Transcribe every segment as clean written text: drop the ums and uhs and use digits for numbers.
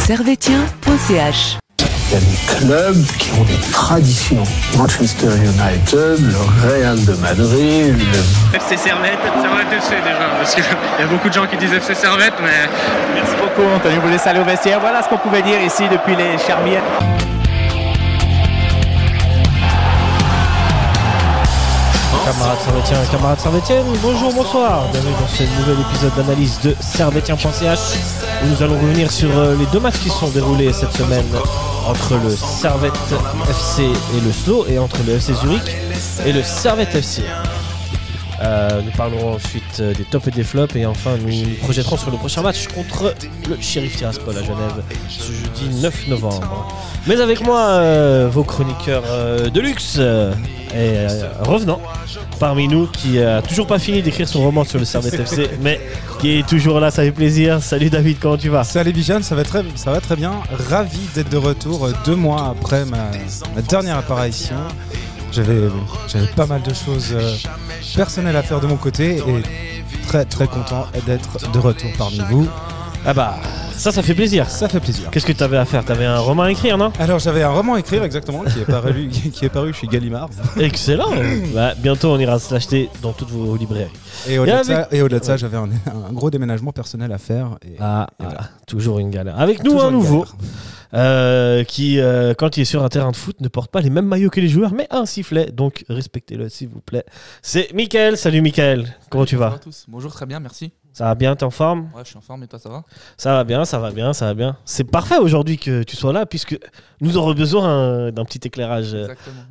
servetien.ch. Il y a des clubs qui ont des traditions. Manchester United, le Real de Madrid, le FC Servette FC déjà, parce qu'il y a beaucoup de gens qui disent FC Servette, mais... Merci beaucoup Anthony, vous laissez aller au vestiaire. Voilà ce qu'on pouvait dire ici depuis les Charmières. Camarades Servetiennes, bonjour, bonsoir. Bienvenue dans ce nouvel épisode d'analyse de servetien.ch où nous allons revenir sur les deux matchs qui se sont déroulés cette semaine entre le Servette FC et le SLO et entre le FC Zurich et le Servette FC. Nous parlerons ensuite des tops et des flops et enfin nous nous projetterons sur le prochain match contre le Sheriff Tiraspol à Genève ce jeudi 9 novembre. Mais avec moi, vos chroniqueurs de luxe et revenant parmi nous qui a toujours pas fini d'écrire son roman sur le Servette FC mais qui est toujours là, ça fait plaisir. Salut David, comment tu vas? Salut Bijan, ça va très bien. Ravi d'être de retour 2 mois après ma dernière apparition. J'avais pas mal de choses personnelles à faire de mon côté et très très content d'être de retour parmi vous. Ah bah ça fait plaisir. Ça fait plaisir. Qu'est-ce que tu avais à faire? Tu avais un roman à écrire, non? Alors j'avais un roman à écrire exactement qui est paru chez Gallimard. Excellent. Bah, bientôt on ira se l'acheter dans toutes vos librairies. Et au-delà de ça, j'avais un gros déménagement personnel à faire. Et voilà. Toujours une galère. Avec nous toujours un nouveau qui, quand il est sur un terrain de foot, ne porte pas les mêmes maillots que les joueurs, mais un sifflet. Donc respectez-le s'il vous plaît. C'est Mickaël. Salut Mickaël. Comment tu vas? Bonjour à tous. Bonjour, très bien, merci. Ça va bien, t'es en forme? Ouais, je suis en forme et toi, ça va? Ça va bien. C'est parfait aujourd'hui que tu sois là puisque nous aurons besoin d'un petit éclairage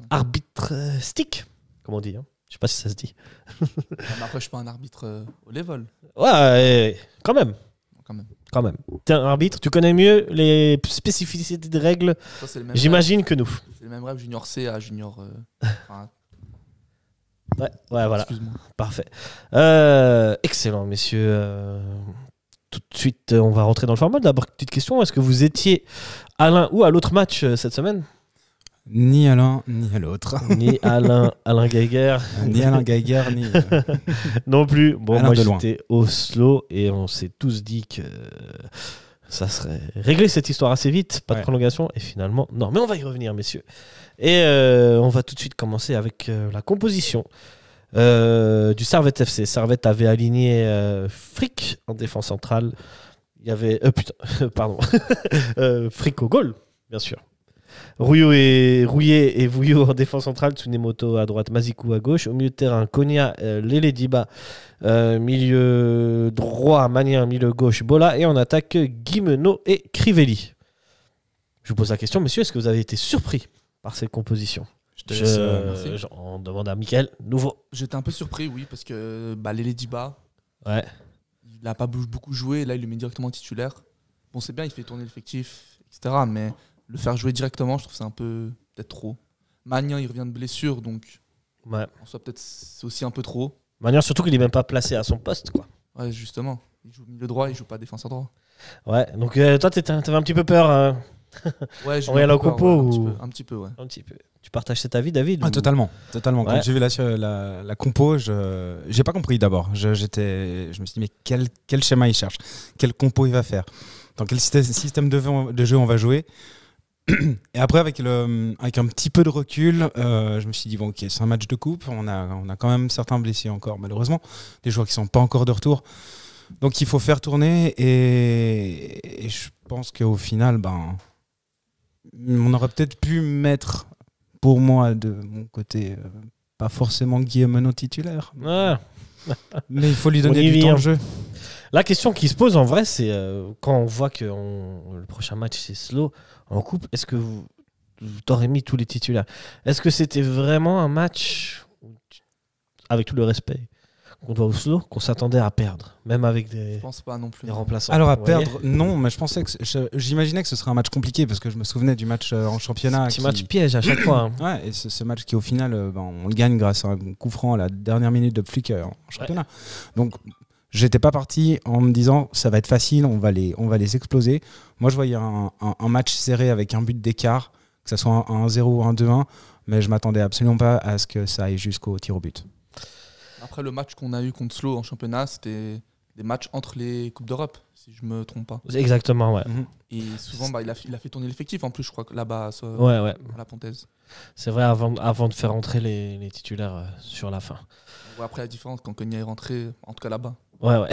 arbitristique, comme on dit. Hein. Je sais pas si ça se dit. Après, je suis pas un arbitre au level. Ouais, quand même. Quand même. T'es un arbitre, tu connais mieux les spécificités des règles, Ça, le même j'imagine, rêve. que nous. C'est le même rêve junior C à junior... Ouais, voilà. Excuse-moi. Parfait. Excellent, messieurs. Tout de suite, on va rentrer dans le format. D'abord, petite question. Est-ce que vous étiez à l'un ou à l'autre match cette semaine? Ni à l'un, ni à l'autre. Ni Alain Geiger. Ni Alain Geiger, ni... non plus. Bon, Alain moi, de loin. j'étais au SLO et on s'est tous dit que ça serait réglé cette histoire assez vite. Pas de prolongation. Et finalement, non. Mais on va y revenir, messieurs. Et on va tout de suite commencer avec la composition du Servette FC. Servette avait aligné Frick en défense centrale. Il y avait... Frick au goal, bien sûr. Rouillet et Vouillot en défense centrale, Tsunemoto à droite, Mazikou à gauche. Au milieu de terrain, Konya, Lele Diba, milieu droit, Magnin, milieu gauche, Bola. Et en attaque, Guimeno et Crivelli. Je vous pose la question, messieurs, est-ce que vous avez été surpris par cette composition? On demande à Mickaël, nouveau. J'étais un peu surpris, oui, parce que Lele Diba, il n'a pas beaucoup joué. Là, il le met directement titulaire. Bon, c'est bien, il fait tourner l'effectif, etc. Mais le faire jouer directement, je trouve que c'est un peu peut-être trop. Magnin, il revient de blessure, donc en soi, peut-être c'est aussi un peu trop. Magnin, surtout qu'il n'est même pas placé à son poste, quoi. Ouais, justement. Il joue milieu droit, il joue pas défenseur droit. Ouais, donc toi, t'avais un petit peu peur. Ouais, j'ai eu un compo un petit peu, ouais. Un petit peu. Tu partages cet avis, David? Totalement. Quand Ouais. j'ai vu la compo, j'ai pas compris d'abord. Je me suis dit, mais quel schéma il cherche? Quel compo il va faire? Dans quel système de jeu on va jouer? Et après, avec un petit peu de recul, je me suis dit, bon, ok, c'est un match de coupe. On a quand même certains blessés encore, malheureusement. Des joueurs qui sont pas encore de retour. Donc, il faut faire tourner. Et je pense qu'au final, on aurait peut-être pu mettre, pour moi, de mon côté, pas forcément Guillemeno titulaire. Ouais. Mais il faut lui donner du temps de jeu. La question qui se pose en vrai, c'est quand on voit que le prochain match c'est SLO en coupe, est-ce que vous t'aurez mis tous les titulaires? Est-ce que c'était vraiment un match, avec tout le respect qu'on doit au SLO, qu'on s'attendait à perdre, même avec des, je pense pas non plus, des remplaçants? Alors à perdre, non, mais j'imaginais que ce serait un match compliqué parce que je me souvenais du match en championnat. Petit match piège à chaque fois. Hein. Ouais, et ce match qui au final, on le gagne grâce à un coup franc à la dernière minute de Flick en championnat. Donc j'étais pas parti en me disant ça va être facile, on va les exploser. Moi je voyais un match serré avec un but d'écart, que ce soit un 1-0 ou un 2-1, mais je m'attendais absolument pas à ce que ça aille jusqu'au tir au but. Après le match qu'on a eu contre SLO en championnat, c'était des matchs entre les Coupes d'Europe, si je me trompe pas. Exactement, ouais. Et souvent, il a fait tourner l'effectif en plus, je crois, là-bas, à la Pontaise. C'est vrai, avant de faire entrer les titulaires sur la fin. On voit après la différence quand Konya est rentré, en tout cas là-bas. Ouais.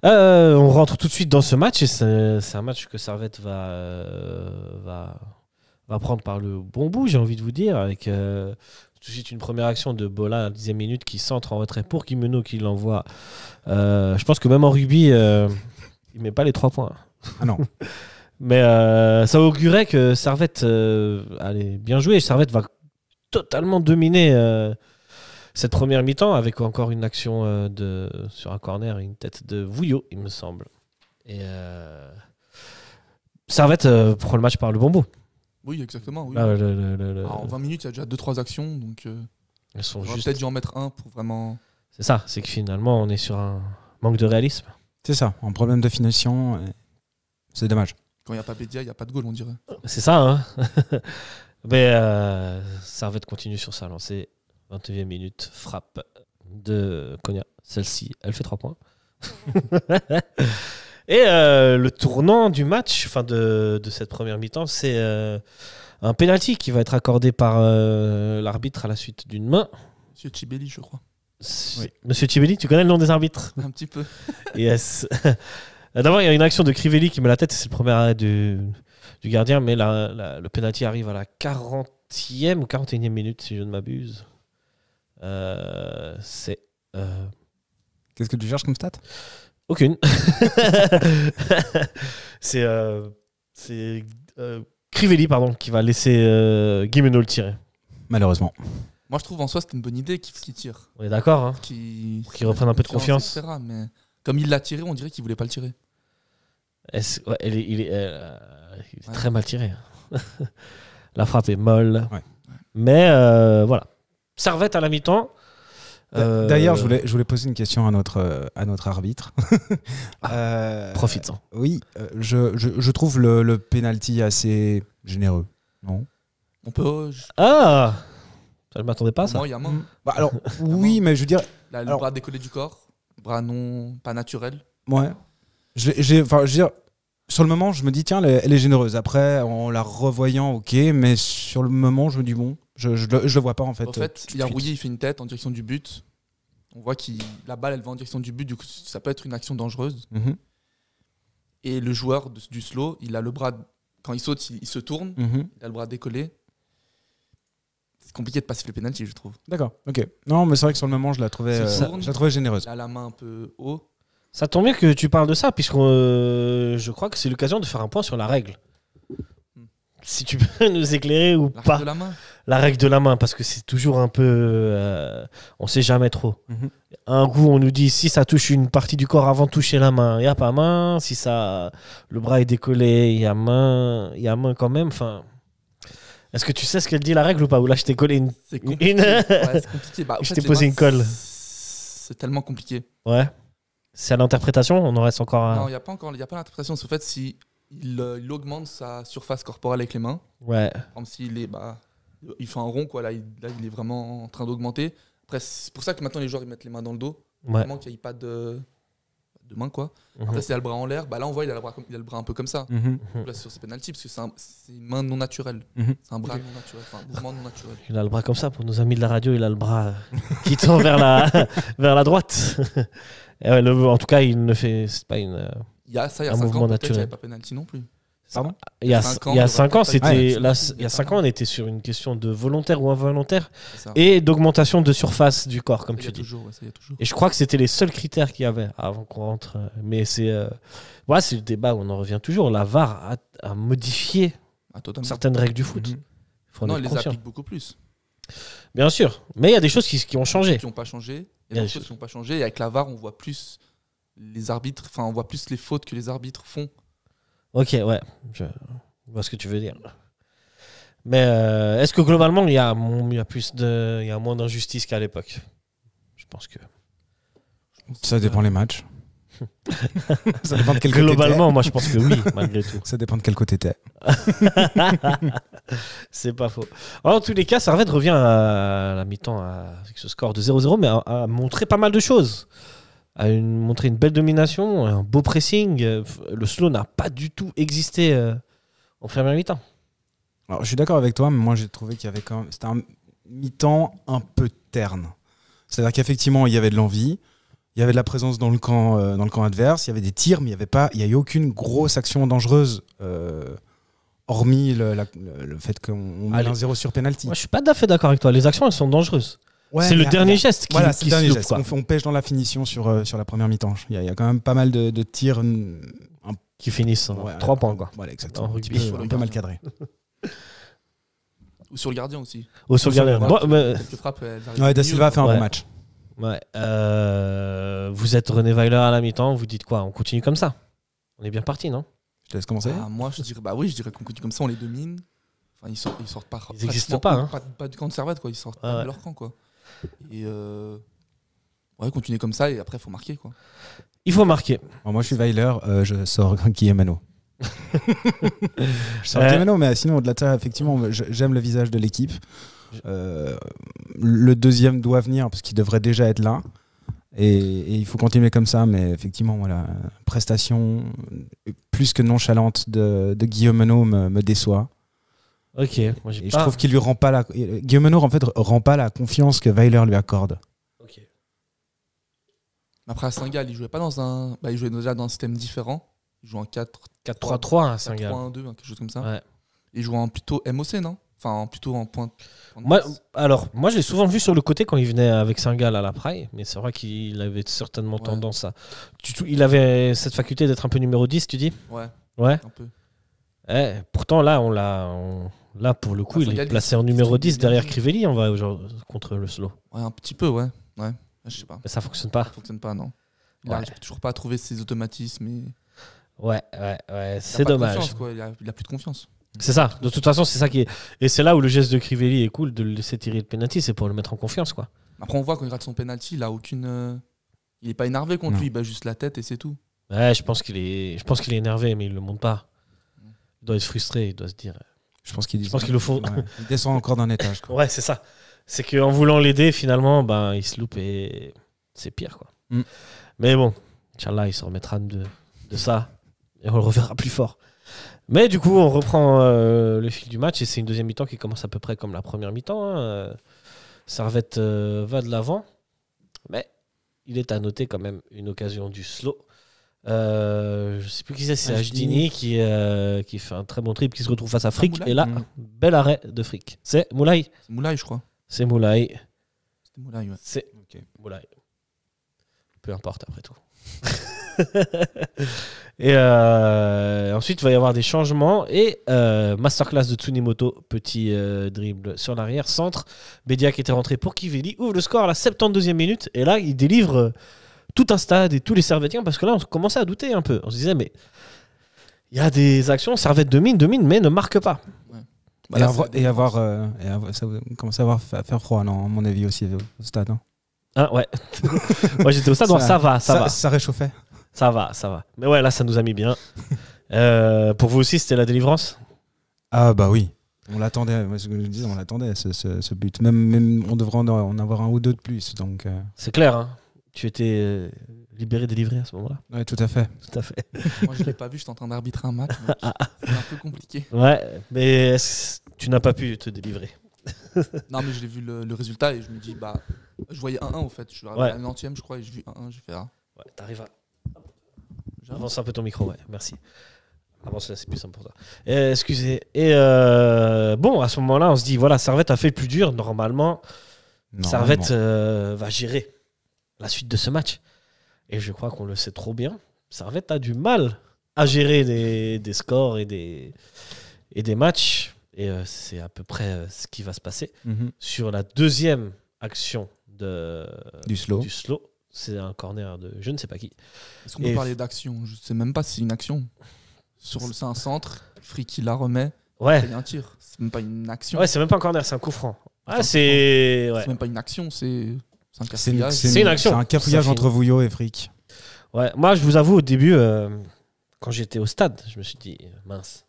On rentre tout de suite dans ce match et c'est un match que Servette va prendre par le bon bout, j'ai envie de vous dire, avec tout de suite une première action de Bola à la 10e minute qui centre en retrait pour Guimeno qui l'envoie. Je pense que même en rugby, il met pas les 3 points. Ah non. Mais ça augurait que Servette allait bien jouer. Servette va totalement dominer cette première mi-temps avec encore une action sur un corner et une tête de Vouillot, il me semble. Et Servette prend le match par le bon bout. Oui, exactement. Oui. En 20 minutes, il y a déjà 2-3 actions. Donc, elles sont juste... peut-être dû en mettre un pour vraiment... C'est ça, c'est que finalement, on est sur un manque de réalisme. C'est ça, un problème de finition. C'est dommage. Quand il n'y a pas Bédia, il n'y a pas de goal, on dirait. C'est ça, hein. Mais Servette continue sur sa lancée. 29e minute, frappe de Konya. Celle-ci, elle fait 3 points. Et le tournant du match, enfin de cette première mi-temps, c'est un penalty qui va être accordé par l'arbitre à la suite d'une main. Monsieur Cibelli, je crois. Oui. Monsieur Cibelli, tu connais le nom des arbitres? Un petit peu. Yes. D'abord, il y a une action de Crivelli qui met la tête, c'est le premier arrêt du gardien, mais le penalty arrive à la 40e ou 41e minute, si je ne m'abuse. C'est... Qu'est-ce que tu cherches comme stat? Aucune. C'est Crivelli qui va laisser Guimeno le tirer. Malheureusement. Moi, je trouve en soi, c'était une bonne idée qu'il tire. On est d'accord, hein. Qu'il reprenne un peu de confiance. Etc., mais comme il l'a tiré, on dirait qu'il voulait pas le tirer. Il est très mal tiré. La frappe est molle. Ouais. Mais voilà. Servette à la mi-temps. D'ailleurs, je voulais poser une question à notre arbitre. Profites-en. Oui, je trouve le penalty assez généreux. Non? On peut. Ah, je m'attendais pas à ça. Moi, il y a main. Bah, alors, oui, mais je veux dire. Là, le bras décollé du corps, bras pas naturel. Ouais. Je veux dire, sur le moment, je me dis, tiens, elle est généreuse. Après, en la revoyant, ok, mais sur le moment, je me dis, bon, je le vois pas en fait. En fait, il y a Rouillé, il fait une tête en direction du but. On voit que la balle, elle va en direction du but, du coup, ça peut être une action dangereuse. Mm-hmm. Et le joueur du slow, il a le bras, quand il saute, il se tourne, il a le bras décollé. C'est compliqué de passer le penalty, je trouve. D'accord, ok. Non, mais c'est vrai que sur le moment, je la trouvais généreuse. Il a la main un peu haut. Ça tombe bien que tu parles de ça, puisque je crois que c'est l'occasion de faire un point sur la règle. Si tu peux nous éclairer ou la pas. Règle de la main. La règle de la main, parce que c'est toujours un peu... on sait jamais trop. Mm-hmm. Un coup, on nous dit si ça touche une partie du corps avant de toucher la main, il n'y a pas main. Si le bras est décollé, il y a main quand même. Enfin, est-ce que tu sais ce qu'elle dit la règle ou pas? Ou là, je t'ai collé une... C'est compliqué. Ouais, c'est compliqué. Je t'ai posé une colle. C'est tellement compliqué. Ouais. C'est à l'interprétation, on en reste encore à... Non, il n'y a pas l'interprétation. C'est au fait si il augmente sa surface corporelle avec les mains. Ouais. Comme s'il est, il fait un rond, quoi. Là, il est vraiment en train d'augmenter. Après, c'est pour ça que maintenant les joueurs ils mettent les mains dans le dos. Ouais. Vraiment qu'il n'y ait pas de main, quoi. Après, s'il a le bras en l'air, là on voit il a le bras un peu comme ça. Là, sur ses pénaltys, parce que c'est une main non naturelle. C'est un bras non naturel, enfin un mouvement non naturel. Il a le bras comme ça, pour nos amis de la radio, il a le bras qui tend vers la droite. Et ouais, en tout cas, il ne fait... C'est pas une... Il y a 5 mouvement ans, peut-être qu'il n'y naturel. avait pas pénalty non plus. Pardon? Il y a 5 ans, c'était... Ouais, Il y a 5 ans, on était sur une question de volontaire ou involontaire et d'augmentation de surface du corps, comme tu dis. Ça y a toujours. Et je crois que c'était les seuls critères qu'il y avait avant qu'on rentre. Mais c'est le débat où on en revient toujours. La VAR a modifié certaines règles du foot. Non, il les applique beaucoup plus. Bien sûr. Mais il y a des choses qui ont changé. Qui n'ont pas changé. Il y a des choses qui n'ont pas changé. Et avec la VAR, on voit plus les arbitres, enfin, on voit plus les fautes que les arbitres font. Ok, ouais. Je vois ce que tu veux dire. Mais est-ce que globalement, il y a moins d'injustice qu'à l'époque? Je pense que... Ça dépend les matchs. Ça dépend de quel côté globalement, moi je pense que oui, malgré tout. Ça dépend de quel côté t'es. C'est pas faux. Alors, en tous les cas, Servette revient à la mi-temps avec ce score de 0-0, mais a montré pas mal de choses. montré une belle domination, un beau pressing. Le slow n'a pas du tout existé en première mi-temps. Alors, je suis d'accord avec toi, mais moi j'ai trouvé qu'il y avait quand même... C'était un mi-temps un peu terne. C'est-à-dire qu'effectivement, il y avait de l'envie, il y avait de la présence dans le camp adverse, il y avait des tirs, mais il n'y a eu aucune grosse action dangereuse, hormis le fait qu'on met un 0 sur penalty. Moi, je suis pas tout à fait d'accord avec toi. Les actions, elles sont dangereuses. Ouais, c'est le dernier geste qui voilà, c'est le dernier se loupe, geste. quoi. On pêche dans la finition sur la première mi-temps. Il y a quand même pas mal de tirs qui finissent 3 points, quoi. Voilà, exactement. Un un peu mal cadré. Ou sur le gardien aussi. Ou sur le gardien. Quelques frappes, Da Silva a fait un bon match. Ouais. Vous êtes René Weiler à la mi-temps, vous dites quoi? On continue comme ça? On est bien parti, non? Je te laisse commencer. Moi, je dirais, je dirais qu'on continue comme ça, on les domine. Enfin, ils sortent pas. Ils n'existent pas, hein. Pas du camp de Servette, quoi. Ils sortent pas de leur camp, quoi. Et continuer comme ça, et après, il faut marquer, quoi. Il faut marquer. Alors moi, je suis Weiler, je sors Guillemano. Je sors Guillemano, mais sinon, au-delà de ça, effectivement, j'aime le visage de l'équipe. Le deuxième doit venir parce qu'il devrait déjà être là. Et il faut continuer comme ça, mais effectivement, voilà, prestation plus que nonchalante de Guillemano me déçoit. Ok. Moi, je trouve qu'il lui rend pas la... Guillemano, en fait, rend pas la confiance que Weiler lui accorde. Ok. Après, à Saint-Gall, il jouait pas dans un... il jouait déjà dans un système différent. Il jouait en 4-3-3 à Saint-Gall. 4-3-1-2, quelque chose comme ça. Ouais. Il jouait en plutôt MOC, non? Enfin, plutôt en pointe. Moi, je l'ai souvent vu sur le côté quand il venait avec Saint-Gall à la Praille, mais c'est vrai qu'il avait certainement tendance à... Il avait cette faculté d'être un peu numéro 10, tu dis? Ouais. Un peu. Pourtant, là, là, pour le coup, il est placé en numéro 10 derrière Crivelli contre le slow. Ouais, un petit peu, ouais. Je sais pas. Mais ça fonctionne pas. Ça fonctionne pas, non. Il n'arrive toujours pas à trouver ses automatismes. Ouais, c'est dommage. Il a plus de confiance. C'est ça, de toute façon, c'est ça qui est. Et c'est là où le geste de Crivelli est cool, de le laisser tirer le penalty, c'est pour le mettre en confiance, quoi. Après, on voit quand il rate son penalty, il a aucune. Il est pas énervé contre lui, il bat juste la tête et c'est tout. Ouais, je pense qu'il est énervé, mais il le montre pas. Il doit être frustré, il doit se dire. Je pense qu'il le faut. Ouais, il descend encore d'un étage, quoi. Ouais, c'est ça. C'est qu'en voulant l'aider, finalement, il se loupe et c'est pire, quoi. Mais bon, Inch'Allah, il se remettra de ça et on le reverra plus fort. Mais du coup, on reprend le fil du match et c'est une deuxième mi-temps qui commence à peu près comme la première mi-temps. Servette va de l'avant, mais il est à noter quand même une occasion du slow. Je sais plus qui c'est Ajdini qui fait un très bon trip, qui se retrouve face à Frick. Et là, bel arrêt de Frick. C'est Moulay. C'est Moulay, je crois. C'est Moulay. C'était Moulay, ouais. C'est Moulay. Peu importe après tout. Et ensuite, il va y avoir des changements et masterclass de Tsunimoto, petit dribble sur l'arrière, centre. Bédia qui était rentré pour Crivelli ouvre le score à la 72e minute et là, il délivre tout un stade et tous les Servettiens parce que là, on commençait à douter un peu. On se disait, mais il y a des actions, Servette domine, mais ne marque pas. Ouais. Ça commence à faire froid, non, à mon avis, aussi au stade. Hein. Ah ouais. Moi, j'étais au stade, ça va. Ça réchauffait. Ça va. Mais ouais, là, ça nous a mis bien. Pour vous aussi, c'était la délivrance? Ah bah oui. On l'attendait, ce but. Même on devrait en avoir un ou deux de plus. Donc, c'est clair, hein. Tu étais libéré, délivré à ce moment-là? Ouais, tout à fait. Moi, je ne l'ai pas vu, j'étais en train d'arbitrer un match. C'est un peu compliqué. Ouais, mais tu n'as pas pu te délivrer. Non, mais je l'ai vu le résultat et je me dis, je voyais 1-1 au fait. Je suis arrivé à la 90e, je crois, et j'ai vu 1-1. J'ai fait Ouais, t'arrives à. Avance un peu ton micro, ouais, merci. Avance là, c'est plus simple pour toi. Excusez. Et bon, à ce moment-là, on se dit, voilà, Servette a fait le plus dur. Normalement. Servette va gérer la suite de ce match. Et je crois qu'on le sait trop bien. Servette a du mal à gérer des scores et des matchs. Et c'est à peu près ce qui va se passer. Sur la deuxième action du slow. C'est un corner de je ne sais pas qui. Est-ce qu'on peut parler d'action? Je ne sais même pas si c'est une action. C'est un centre, Frick il la remet. Ouais. Il y a un tir. C'est même pas une action. Ouais, c'est même pas un corner, c'est un coup franc. C'est même pas une action, c'est un cafouillage. C'est une action. C'est un cafouillage entre Vouillot et Frick. Ouais, moi je vous avoue au début, quand j'étais au stade, je me suis dit mince.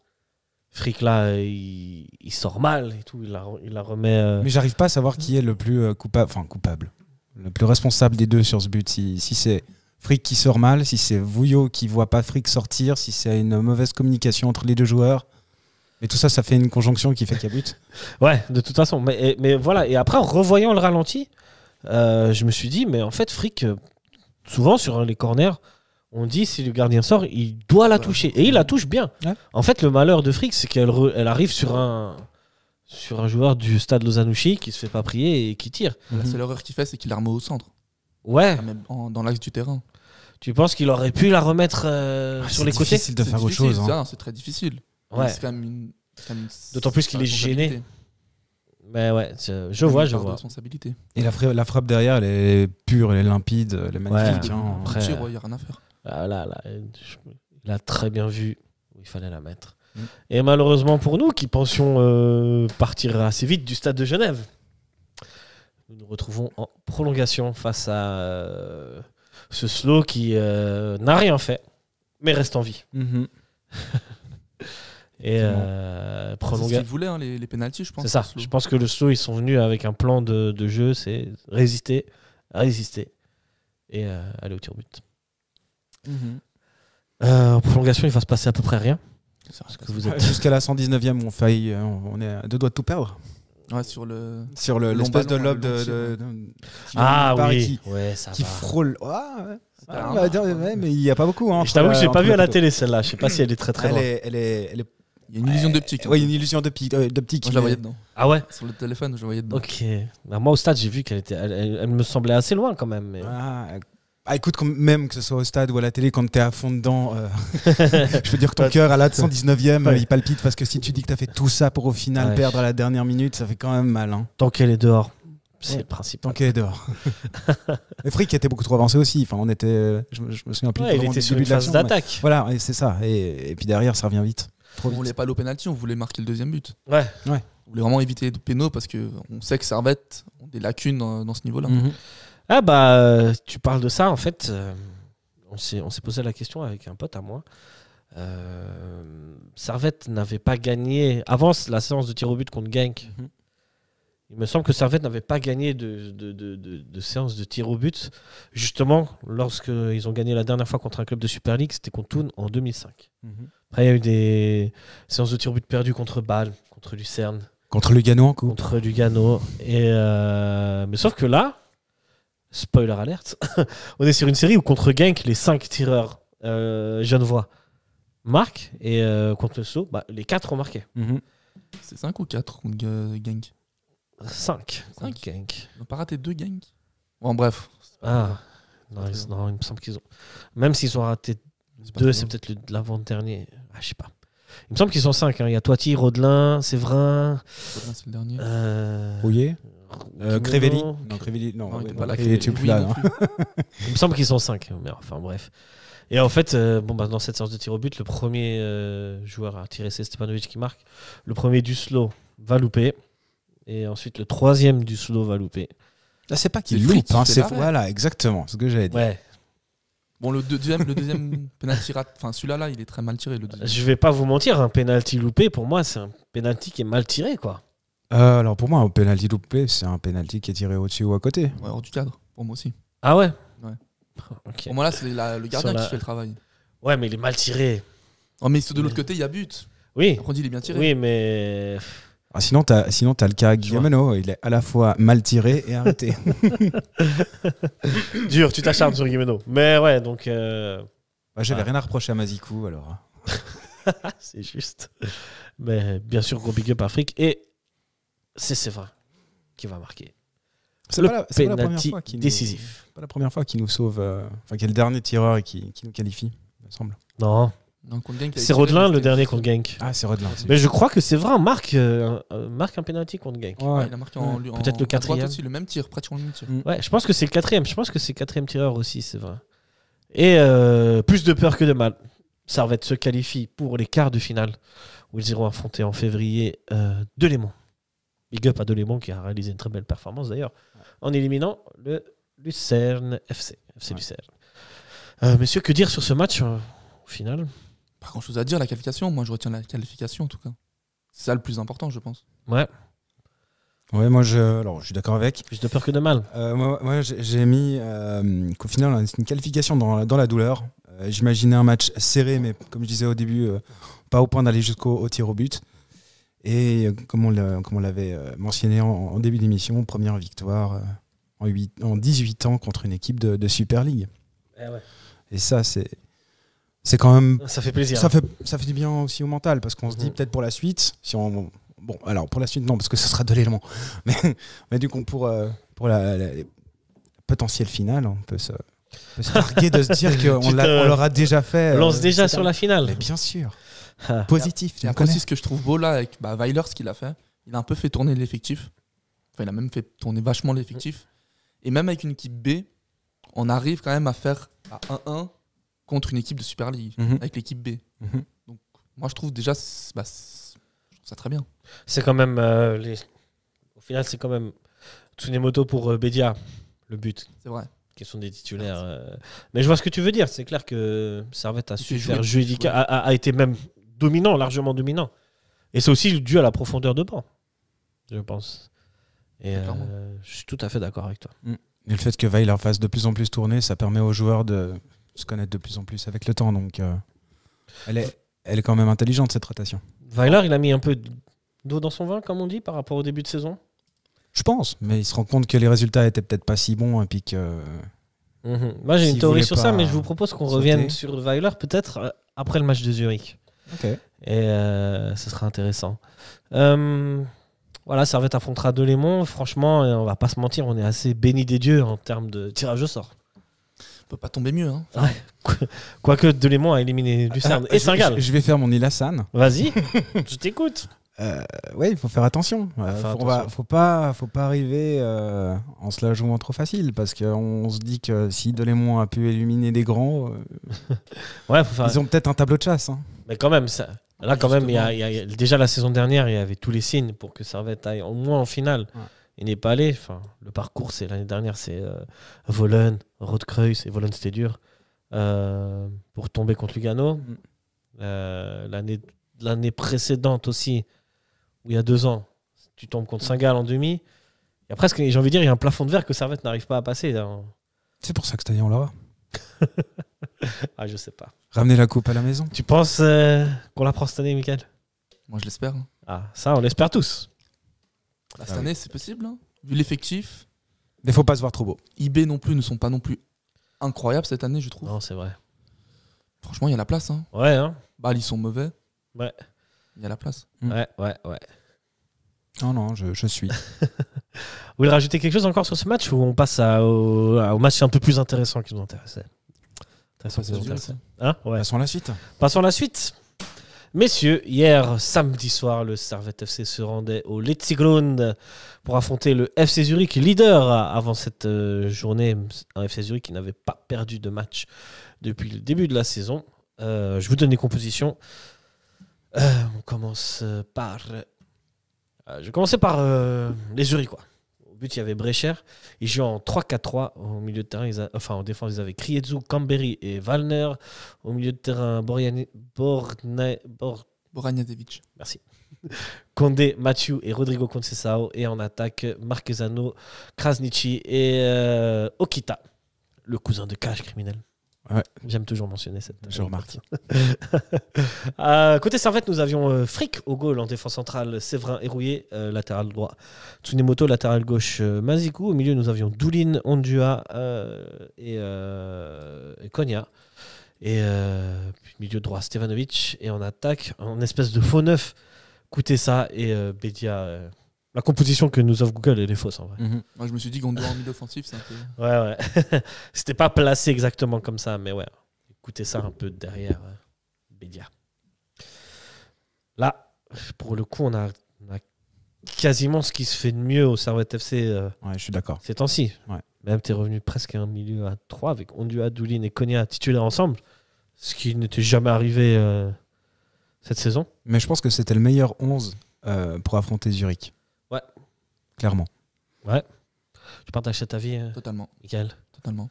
Frick là, il sort mal et tout, il la remet. Mais j'arrive pas à savoir qui est le plus coupable, le plus responsable des deux sur ce but. Si c'est Frick qui sort mal, si c'est Vouillot qui voit pas Frick sortir, si c'est une mauvaise communication entre les deux joueurs. Mais tout ça, ça fait une conjonction qui fait qu'il y a but. Ouais, de toute façon. Mais voilà. Et après, en revoyant le ralenti, je me suis dit, mais en fait, Frick, souvent sur les corners, on dit si le gardien sort, il doit la toucher. Et il la touche bien. Ouais. En fait, le malheur de Frick, c'est qu'elle arrive sur un joueur du stade Lozanouchi qui se fait pas prier et qui tire. La seule erreur qu'il fait, c'est qu'il la remet au centre. Ouais. Même dans l'axe du terrain. Tu penses qu'il aurait pu la remettre sur les côtés ? C'est difficile de faire autre chose. Hein. C'est très difficile. Ouais. C'est quand même d'autant plus qu'il est gêné. Mais ouais, je vois. Responsabilité. Et la frappe derrière, elle est pure, elle est limpide, elle est magnifique. Ouais, après, il n'y a rien à faire. Là, il a très bien vu où il fallait la mettre. Et malheureusement pour nous, qui pensions partir assez vite du stade de Genève, nous nous retrouvons en prolongation face à ce slow qui n'a rien fait, mais reste en vie. Et c'est ce qu'ils voulaient, hein, les pénaltys, je pense. C'est ça. Je pense que le slow, ils sont venus avec un plan de jeu, c'est résister et aller au tir au but. En prolongation, il va se passer à peu près rien. Parce que vous êtes... Jusqu'à la 119e, on est à 2 doigts de tout perdre. Ouais, sur l'espèce de lobe qui frôle. Mais il n'y a pas beaucoup. Hein, je t'avoue que je n'ai pas vu à la télé celle-là. Je ne sais pas si elle est très très loin. Elle est... Il y a une illusion d'optique. Oui, une illusion d'optique. Moi, je la voyais dedans. Ah ouais ? Sur le téléphone, je la voyais dedans. Ok. Bah, moi, au stade, j'ai vu qu'elle était. Elle me semblait assez loin quand même. Mais... Écoute, même que ce soit au stade ou à la télé, quand t'es à fond dedans, je peux dire que ton cœur à la 119e, il palpite parce que si tu dis que t'as fait tout ça pour au final perdre à la dernière minute, ça fait quand même mal. Hein. Tant qu'elle est dehors, c'est le principal. Tant qu'elle est dehors. Le Frick était beaucoup trop avancé aussi. Enfin, on était, je me souviens plus. Il était sur une phase d'attaque. Voilà, c'est ça. Et puis derrière, ça revient vite. On voulait pas aller au penalty, on voulait marquer le deuxième but. Ouais. On voulait vraiment éviter de pénaux parce qu'on sait que Servette ont des lacunes dans ce niveau-là. Ah bah, tu parles de ça, en fait, on s'est posé la question avec un pote à moi. Servette n'avait pas gagné, avant la séance de tir au but contre Genk, il me semble que Servette n'avait pas gagné de séance de tir au but, justement, lorsqu'ils ont gagné la dernière fois contre un club de Super League, c'était contre Thun en 2005. Après, il y a eu des séances de tir au but perdues contre Bâle, contre Lucerne. Contre Lugano en coupe. Contre Lugano. Mais sauf que là, spoiler alert, on est sur une série où contre Genk, les 5 tireurs genevois marquent et contre le Sceaux, les 4 ont marqué. C'est 5 ou 4 contre Genk ? 5 contre Genk. Ils n'ont pas raté 2 Genk ? Bon, bref. Non, il me semble qu'ils ont. Même s'ils ont raté 2, c'est peut-être l'avant-dernier. Je sais pas. Il me semble qu'ils sont 5. Il y a Toiti, Rodelin, Séverin. Rodelin, c'est le dernier. Rouillet. Crevelli. Non, Crevelli, non. Tu es plus là. Il me semble qu'ils sont 5. Mais enfin, bref. Et en fait, dans cette séance de tir au but, le premier joueur à tirer, c'est Stepanovic qui marque. Le premier du slow va louper. Et ensuite, le troisième du slow va louper. Là, c'est pas qu'il loupe. Voilà, exactement. C'est ce que j'avais dit. Ouais. Bon, le deuxième penalty celui-là, il est très mal tiré. Je vais pas vous mentir, un penalty loupé, pour moi, c'est un penalty qui est mal tiré, quoi. Alors pour moi, un penalty loupé, c'est un penalty qui est tiré au-dessus ou à côté. Ouais, hors du cadre, pour moi aussi. Ah ouais. Okay. Pour moi, là, c'est le gardien qui fait le travail. Ouais, mais il est mal tiré. Oh, mais de l'autre côté, il y a but. Oui. Après, on dit il est bien tiré. Oui, mais... sinon, t'as le cas Guillemeno, il est à la fois mal tiré et arrêté. Dur, tu t'acharnes sur Guillemeno. Mais ouais, donc... J'avais rien à reprocher à Mazikou, alors. C'est juste. Mais bien sûr, gros big up à Frick. Et c'est Séverin qui va marquer. C'est pas la première fois décisif. Pas la première fois qu'il nous sauve, qui est le dernier tireur et qui nous qualifie, il me semble. Non, c'est Rodelin le dernier contre Genk. Ah, c'est Rodelin. Mais je crois que Séverin marque un penalty contre Genk. Ouais, il a marqué peut-être le quatrième aussi, le même tir, pratiquement le même tir. Ouais, je pense que c'est le quatrième. Je pense que c'est le quatrième tireur aussi, c'est vrai. Et plus de peur que de mal. Servette se qualifie pour les quarts de finale où ils iront affronter en février Delémont. Big up à Delémont qui a réalisé une très belle performance d'ailleurs en éliminant le Lucerne FC Lucerne. Messieurs, que dire sur ce match au final? Pas grand chose à dire, la qualification. Moi, je retiens la qualification en tout cas. C'est ça le plus important, je pense. Ouais. Ouais, moi je suis d'accord avec. Plus de peur que de mal. Moi j'ai mis qu'au final, c'est une qualification dans la douleur. J'imaginais un match serré, mais comme je disais au début, pas au point d'aller jusqu'au tir au but. Et comme on l'avait mentionné en début d'émission, première victoire en 18 ans contre une équipe de Super League. Ouais. Et ça, c'est quand même... Ça fait plaisir. Ça fait du bien aussi au mental, parce qu'on se dit peut-être pour la suite, bon, alors pour la suite, non, parce que ce sera de l'élément. Mais du coup, pour la potentiel finale, on peut se targuer de se dire qu'on l'aura déjà fait. Lance déjà sur la finale. Mais bien sûr. Positif. Et après aussi, ce que je trouve beau là avec Weiler, ce qu'il a fait, il a un peu fait tourner l'effectif. Enfin, il a même fait tourner vachement l'effectif. Et même avec une équipe B, on arrive quand même à faire à 1-1 contre une équipe de Super League, avec l'équipe B. Donc, moi, je trouve déjà, je trouve ça très bien. C'est quand même, au final, c'est quand même Tsunemoto pour Bedia, le but. C'est vrai. Qui sont des titulaires. Mais je vois ce que tu veux dire. C'est clair que Servette a su faire jouer a été même dominant, largement dominant. Et c'est aussi dû à la profondeur de banc, je pense. Et je suis tout à fait d'accord avec toi. Et le fait que Weiler fasse de plus en plus tourner, ça permet aux joueurs de se connaître de plus en plus avec le temps. Donc, elle est quand même intelligente, cette rotation. Weiler, il a mis un peu d'eau dans son vin, comme on dit, par rapport au début de saison. Je pense, mais il se rend compte que les résultats étaient peut-être pas si bons et puis que... Moi j'ai une théorie sur ça, mais je vous propose qu'on revienne sur Weiler peut-être après le match de Zurich. Okay. Et ce sera intéressant. Voilà, Servette affrontera Delémont. Franchement, on va pas se mentir, on est assez béni des dieux en termes de tirage au sort. On peut pas tomber mieux. Hein. Ouais. Quoique Delémont a éliminé Lucerne et Saint-Gall. Je vais faire mon Ilassane. Vas-y, je t'écoute. Oui, il faut faire attention. Faut pas arriver en se la jouant trop facile, parce qu'on se dit que si Delémont a pu éliminer des grands, ils ont peut-être un tableau de chasse. Hein. Mais quand même, là quand même, il y a déjà la saison dernière, il y avait tous les signes pour que Servette aille au moins en finale. Ouais. Il n'est pas allé. Enfin, le parcours, l'année dernière, c'est Volen, Rotkreuz, et Volen c'était dur, pour tomber contre Lugano. L'année précédente aussi, où il y a 2 ans, tu tombes contre Saint-Gall en demi. Il y a presque, j'ai envie de dire, il y a un plafond de verre que Servette n'arrive pas à passer. C'est pour ça que cette année on l'aura. Je sais pas. Ramener la coupe à la maison. Tu penses qu'on la prend cette année, Mickaël ? Moi, je l'espère. Ça, on l'espère tous. Cette année, c'est possible, hein, vu l'effectif. Mais faut pas se voir trop beau. IB non plus ne sont pas non plus incroyables cette année, je trouve. Non, c'est vrai. Franchement, il y a la place. Hein. Ouais. Hein. Ils sont mauvais. Ouais. Il y a la place. Ouais. Non, je suis. Vous voulez rajouter quelque chose encore sur ce match, ou on passe au match un peu plus intéressant qui nous intéressait? Passons à la suite. Messieurs, hier, samedi soir, le Servette FC se rendait au Letzigrund pour affronter le FC Zurich, leader avant cette journée. Un FC Zurich qui n'avait pas perdu de match depuis le début de la saison. Je vous donne les compositions. On commence par... je vais commencer par les Zurichois. Au but, il y avait Brecher. Ils jouaient en 3-4-3. Au milieu de terrain, en défense, ils avaient Krietzou, Kamberi et Wallner. Au milieu de terrain, Boranjadevic. Merci. Condé, Mathieu et Rodrigo Conceição. Et en attaque, Marquezano, Krasniqi et Okita, le cousin de Cash Criminel. Ouais. J'aime toujours mentionner cette. Je remarque. Côté Servette, nous avions Frick au goal en défense centrale, Séverin et Rouillé, latéral droit, Tsunemoto, latéral gauche, Mazikou. Au milieu, nous avions Doulin, Ondua et Konya. Et milieu droit, Stevanovic. Et en attaque, en espèce de faux neuf, Koutessa et Bedia. La composition que nous offre Google, elle est fausse en vrai. Moi, je me suis dit qu'on doit en milieu offensif, c'est un peu... Ouais. C'était pas placé exactement comme ça, mais ouais. Écoutez ça un peu derrière Bedia. Là, pour le coup, on a quasiment ce qui se fait de mieux au Servette FC. Ouais, je suis d'accord. Ces temps-ci. Ouais. Même t'es revenu presque à un milieu à 3 avec Ondua, Doulin et Konya titulaires ensemble, ce qui n'était jamais arrivé cette saison. Mais je pense que c'était le meilleur 11 pour affronter Zurich. Ouais. Clairement. Ouais. Tu partages cet avis, Totalement. Mickaël? Totalement.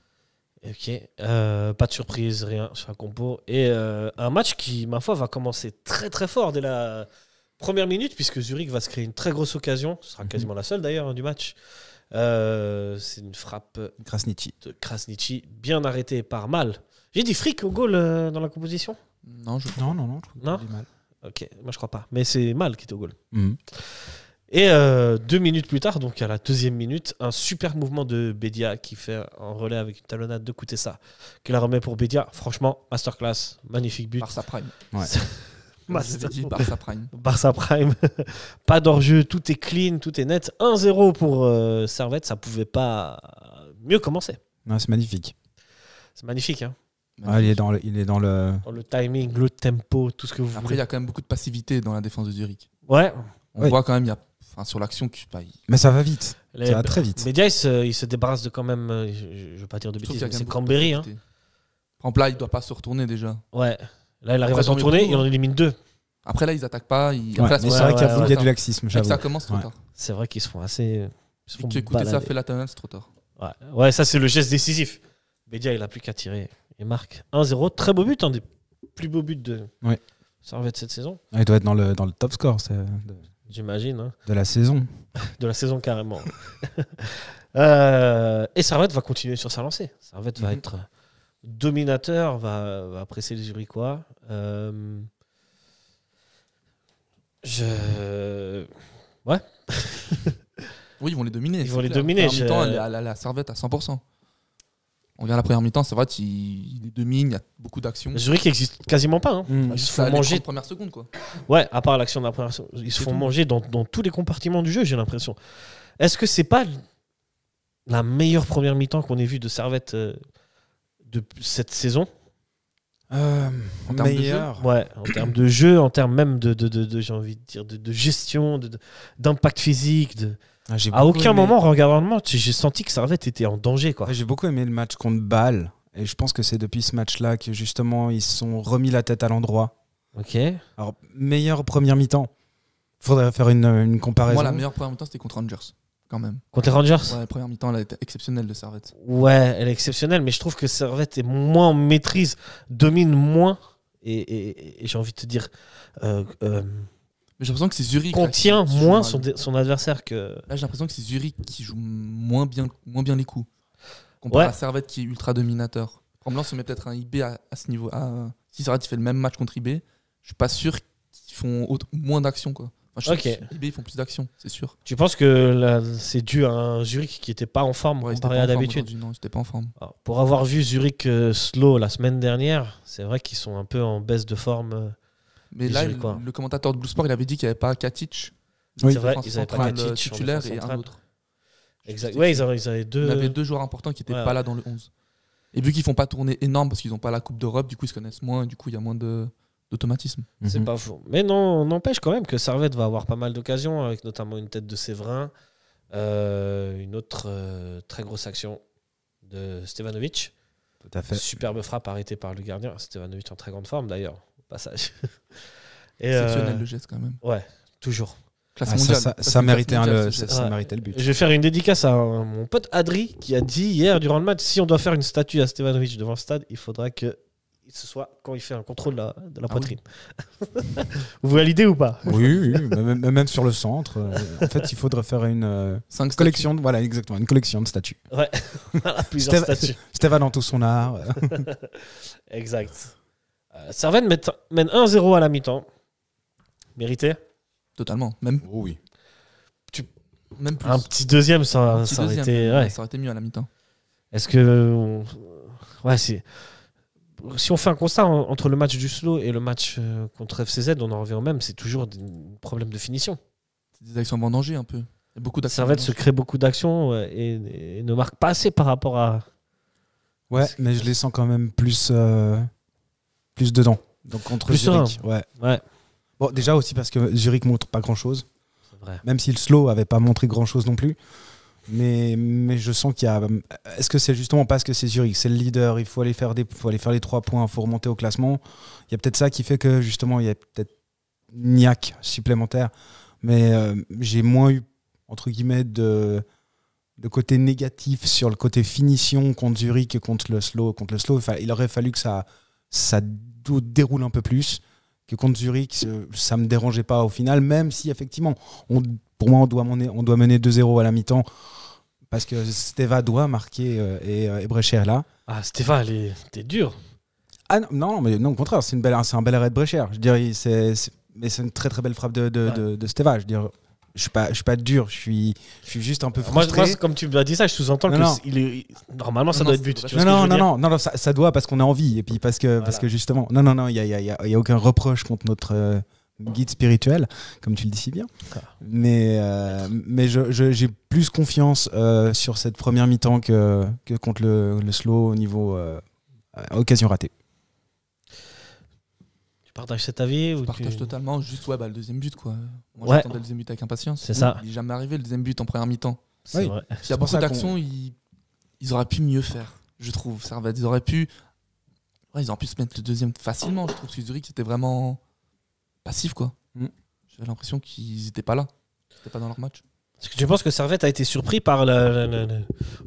Ok. Pas de surprise, rien sur la compo. Et un match qui, ma foi, va commencer très très fort dès Première minute, puisque Zurich va se créer une très grosse occasion. Ce sera quasiment la seule d'ailleurs du match. C'est une frappe Krasniqi. de Krasniqi, bien arrêtée par Mal. J'ai dit Frick au goal dans la composition. Non, je Non, je trouve Non. qu'il est mal. Ok, moi je crois pas. Mais c'est Mal qui était au goal. Mhm. Et 2 minutes plus tard, donc à la 2e minute, un super mouvement de Bedia qui fait un relais avec une talonnade de Koutessa, qui la remet pour Bedia. Franchement, masterclass, magnifique but. Barça Prime. Ouais. J'ai dit Barça Prime. Barça Prime, pas d'enjeu, tout est clean, tout est net. 1-0 pour Servette, ça pouvait pas mieux commencer. Non, c'est magnifique. C'est magnifique, hein. Ouais, il est dans le. Dans le timing, le tempo, tout ce que vous Après, il voulez. y a quand même beaucoup de passivité dans la défense de Zurich. Ouais, On Oui. voit quand même, sur l'action, Mais ça va vite. les- Ça va très vite. Bedia, il se débarrasse de quand même, je veux pas dire de Je trouve bêtises, qu'il y a mais quand c'est même beaucoup de Cranberry, hein. passivité. Par exemple, là, il doit pas se retourner déjà. Ouais. Là, il arrive Après, à s'en tant mieux tourner, pour nous, il en hein. élimine 2. Après, là, ils attaquent pas. Ouais, Après, mais c'est vrai qu'il y a ouais, il y a trop du laxisme, tard. j'avoue. Ça commence trop Ouais. tard. C'est vrai qu'ils se font assez. Ils se Et font que écoutez, ça balader. fait la tonnelle, c'est trop tard. Ouais, ça, c'est le geste décisif. Bedia, il a plus qu'à tirer. Il marque 1-0. Très beau but, un des plus beaux buts de Ouais. Servette cette saison, Il doit être dans le top score j'imagine. Hein. de la saison. De la saison, carrément. Et Servette va continuer sur sa lancée. Servette va être dominateur, va presser les Zurichois. Ouais. Oui, ils vont les dominer. Ils c'est vont les clair. dominer, La première mi-temps, je- elle est à la Servette à 100%. On regarde la première mi-temps, c'est vrai, il les domine, il y a beaucoup d'actions. Zurich n'existe quasiment pas. Hein. Mm. Ils se Ça, font les manger. 30 premières secondes, quoi. Ouais, à part l'action de la première seconde. Ils se C'est font tout. manger dans tous les compartiments du jeu, j'ai l'impression. Est-ce que c'est pas la meilleure première mi-temps qu'on ait vue de Servette de cette saison? En termes de Meilleur. Ouais, en termes de jeu, en termes même de j'ai envie de dire, de gestion, d'impact physique. Ah, j'ai À beaucoup aucun aimé- moment, en regardant le match, j'ai senti que Servette était en danger, quoi. Ouais, j'ai beaucoup aimé le match contre Bâle. Et je pense que c'est depuis ce match-là que justement ils se sont remis la tête à l'endroit. Ok. Alors, meilleure première mi-temps. Faudrait faire une comparaison. Moi, la meilleure première mi-temps, c'était contre Rangers, quand même. Contre les Rangers? Ouais, la première mi-temps, elle a été exceptionnelle de Servette. Ouais, elle est exceptionnelle, mais je trouve que Servette est moins en maîtrise, domine moins, et j'ai envie de te dire, Mais j'ai l'impression que c'est Zurich. là, contient qui joue moins mal. son adversaire que. Là, j'ai l'impression que c'est Zurich qui joue moins bien les coups. Comparé Ouais. à Servette qui est ultra dominateur. Par exemple, là, on se met peut-être un IB à ce niveau. Si Servette fait le même match contre IB, je suis pas sûr qu'ils font moins d'actions, quoi. Enfin, je sais Ok. que IB, ils font plus d'actions, c'est sûr. Tu penses que là, c'est dû à un Zurich qui n'était pas en forme Ouais, ils étaient comparé pas à en forme d'habitude? aujourd'hui, non, ils étaient pas en forme. Alors, pour avoir vu Zurich slow la semaine dernière, c'est vrai qu'ils sont un peu en baisse de forme. Mais Les là, Zurichois. le commentateur de Blue Sport, il avait dit qu'il n'y avait pas Katic. Oui. C'est vrai, défense ils avaient pas centrale, Katic en titulaire défense et un centrale. autre. Exact. sais Ouais, que- ils avaient Il deux. y avait 2 joueurs importants qui n'étaient Ouais, pas ouais. là dans le 11. Et vu qu'ils font pas tourner énorme parce qu'ils n'ont pas la Coupe d'Europe, du coup ils se connaissent moins, et du coup il y a moins d'automatisme. C'est Mhm. pas faux. Mais non, n'empêche quand même que Servette va avoir pas mal d'occasions, avec notamment une tête de Séverin, une autre très grosse action de Stevanovic. Tout à fait. Superbe frappe arrêtée par le gardien. Stevanovic en très grande forme d'ailleurs, au passage. Et, Exceptionnel le geste quand même. Ouais, toujours. Classe Ah, mondiale. ça c'est ça une méritait classe mondiale, le, ce ça, geste. ça Ouais. méritait le but. Je vais faire une dédicace à mon pote Adri qui a dit hier durant le match, si on doit faire une statue à Stevanovic devant le stade, il faudra que ce soit quand il fait un contrôle de la poitrine. Vous voyez l'idée ou pas? Oui, même sur le centre. En fait, il faudrait faire une 5 collection, voilà, exactement, une collection de statues. Ouais, voilà, plusieurs Steve- statues. Stéphane dans tout son art. Exact. Servette mène 1-0 à la mi-temps. Mérité. Totalement. Même, Oh oui. même plus. Un petit deuxième, ça, Un petit ça aurait deuxième, été. ouais, Ouais. ça aurait été mieux à la mi-temps. Est-ce que. Ouais, c'est. Si on fait un constat entre le match du Slow et le match contre FCZ, on en revient au même, c'est toujours des problèmes de finition. C'est des actions en danger un peu. Il y a beaucoup d'actions. Servette en se danger. crée beaucoup d'actions et ne marque pas assez par rapport à. Ouais, mais je les sens quand même plus dedans. Donc contre Plus Zurich. Ouais. Ouais, Bon, déjà aussi parce que Zurich montre pas grand-chose. c'est vrai. Même si le slow avait pas montré grand-chose non plus. Mais je sens qu'il y a. Est-ce que c'est justement parce que c'est Zurich, c'est le leader, il faut aller faire les 3 points, il faut remonter au classement. Il y a peut-être ça qui fait que justement il y a peut-être une niaque supplémentaire. Mais j'ai moins eu entre guillemets de côté négatif sur le côté finition contre Zurich que contre le slow. Enfin, il aurait fallu que ça déroule un peu plus, que contre Zurich, ça me dérangeait pas au final, même si effectivement, pour moi, on doit mener 2-0 à la mi-temps, parce que Steva doit marquer et Brecher là. Ah, Steva, t'es dur. Ah non, mais non, au contraire, c'est un bel arrêt de Brecher. Je dirais, mais c'est une très très belle frappe de Steva. Je veux dire, je suis pas dur, je suis juste un peu frustré. Moi, comme tu m'as dit ça, je sous-entends que normalement ça doit être but. Non, ça doit parce qu'on a envie et puis parce que justement, non, il y a aucun reproche contre notre guide spirituel, comme tu le dis si bien. Mais j'ai plus confiance sur cette première mi-temps que contre le slow au niveau occasion ratée. Tu partages cet avis Je partage totalement. Juste le deuxième but quoi. Moi j'attendais le deuxième but avec impatience. C'est ça. Il n'est jamais arrivé le deuxième but en première mi-temps. C'est vrai. Il y a beaucoup d'actions, ils auraient pu mieux faire, je trouve. Servette, ils auraient pu se mettre le deuxième facilement. Je trouve que Zurich c'était vraiment passif quoi. J'avais l'impression qu'ils n'étaient pas là. Ils n'étaient pas dans leur match. Est-ce que tu penses que Servette a été surpris par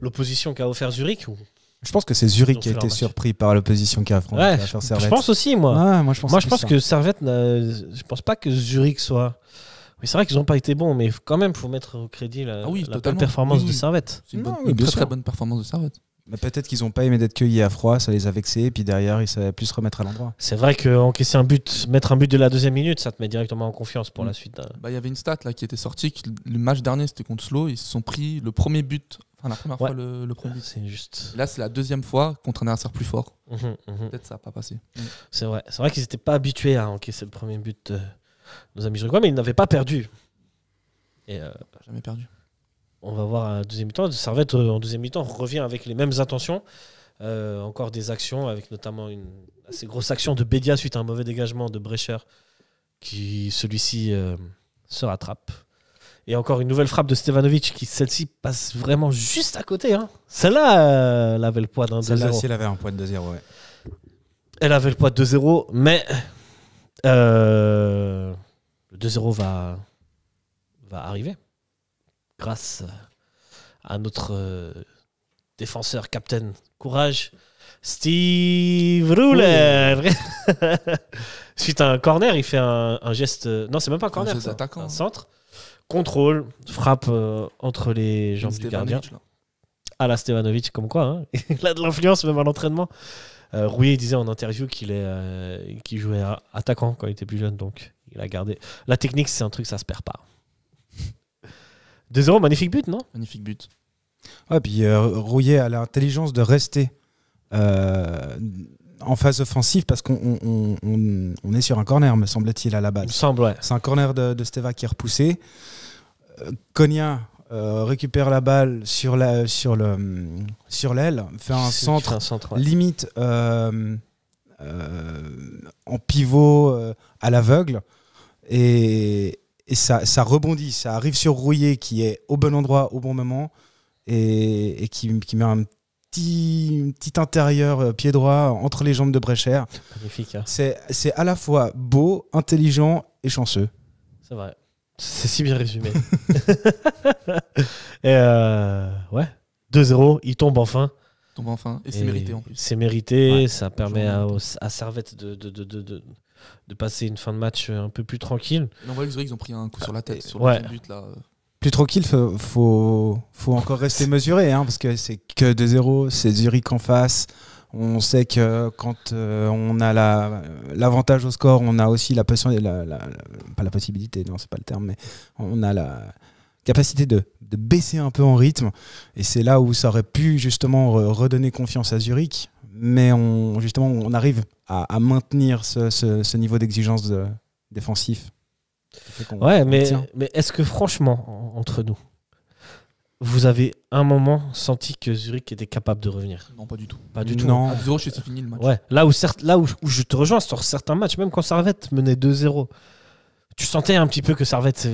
l'opposition qu'a offert Zurich ou... Je pense que c'est Zurich qui a été surpris par l'opposition qu'a offert Servette. Je pense aussi, moi. Ouais, moi, je pense que Servette, je pense pas que Zurich soit... Oui, c'est vrai qu'ils n'ont pas été bons, mais quand même, il faut mettre au crédit la bonne performance de Servette. C'est une très bonne performance de Servette. Mais peut-être qu'ils n'ont pas aimé d'être cueillis à froid, ça les a vexés, et puis derrière, ils savaient plus se remettre à l'endroit. C'est vrai qu'encaisser mettre un but de la deuxième minute, ça te met directement en confiance pour la suite. Il y avait une stat là, qui était sortie, que le match dernier, c'était contre Slow, ils se sont pris le premier but. Enfin, la première fois, le premier but. C'est juste. Là, c'est la deuxième fois contre un adversaire plus fort. Peut-être ça n'a pas passé. C'est vrai qu'ils n'étaient pas habitués à encaisser le premier but de nos amis zurichois, mais ils n'avaient pas perdu. Et jamais perdu. On va voir à deuxième mi-temps. Servette, en deuxième mi-temps, revient avec les mêmes intentions. Encore des actions, avec notamment une assez grosse action de Bédia suite à un mauvais dégagement de Brecher, qui celui-ci se rattrape. Et encore une nouvelle frappe de Stevanovic qui, celle-ci, passe vraiment juste à côté. Hein. Celle-là, elle avait le poids d'un 2-0. Celle-là, elle avait un poids de 2-0, ouais. Elle avait le poids de 2-0, mais le 2-0 va arriver grâce à notre défenseur, capitaine courage, Steve Ruller. Suite à un corner, il fait un geste... Non, c'est même pas un corner, c'est un centre. Contrôle, frappe entre les jambes du gardien. À la Stevanovic, comme quoi. Hein. Il a de l'influence même à l'entraînement. Rouillet disait en interview qu'il jouait attaquant quand il était plus jeune, donc il a gardé. La technique, c'est un truc, ça se perd pas. 2-0, magnifique but, non ? Magnifique but. Ouais, puis Rouillet a l'intelligence de rester en phase offensive parce qu'on est sur un corner, me semble-t-il, à la base. Il me semble, ouais. C'est un corner de Steva qui est repoussé. Konya récupère la balle sur l'aile, fait un centre limite en pivot à l'aveugle et ça rebondit, ça arrive sur Rouillet qui est au bon endroit au bon moment et qui met un petit intérieur pied droit entre les jambes de Brecher. Magnifique. Hein. C'est à la fois beau, intelligent et chanceux. C'est vrai. C'est si bien résumé. Et 2-0, il tombe enfin. Et c'est mérité en plus. C'est mérité, ça permet à Servette de passer une fin de match un peu plus tranquille. On voit que Zurich, ils ont pris un coup sur la tête sur le but là. Plus tranquille, faut encore rester mesuré, hein, parce que c'est que 2-0, c'est Zurich en face. On sait que quand on a l'avantage au score, on a aussi pas la possibilité, non c'est pas le terme, mais on a la capacité de baisser un peu en rythme. Et c'est là où ça aurait pu justement redonner confiance à Zurich. Mais on arrive à maintenir ce niveau d'exigence défensif. Ouais, mais est-ce que franchement, entre nous, vous avez un moment senti que Zurich était capable de revenir ? Non, pas du tout. Pas du tout. Non. À 2-0, c'est fini le match. Ouais, là où je te rejoins sur certains matchs, même quand Servette menait 2-0, tu sentais un petit peu que Servette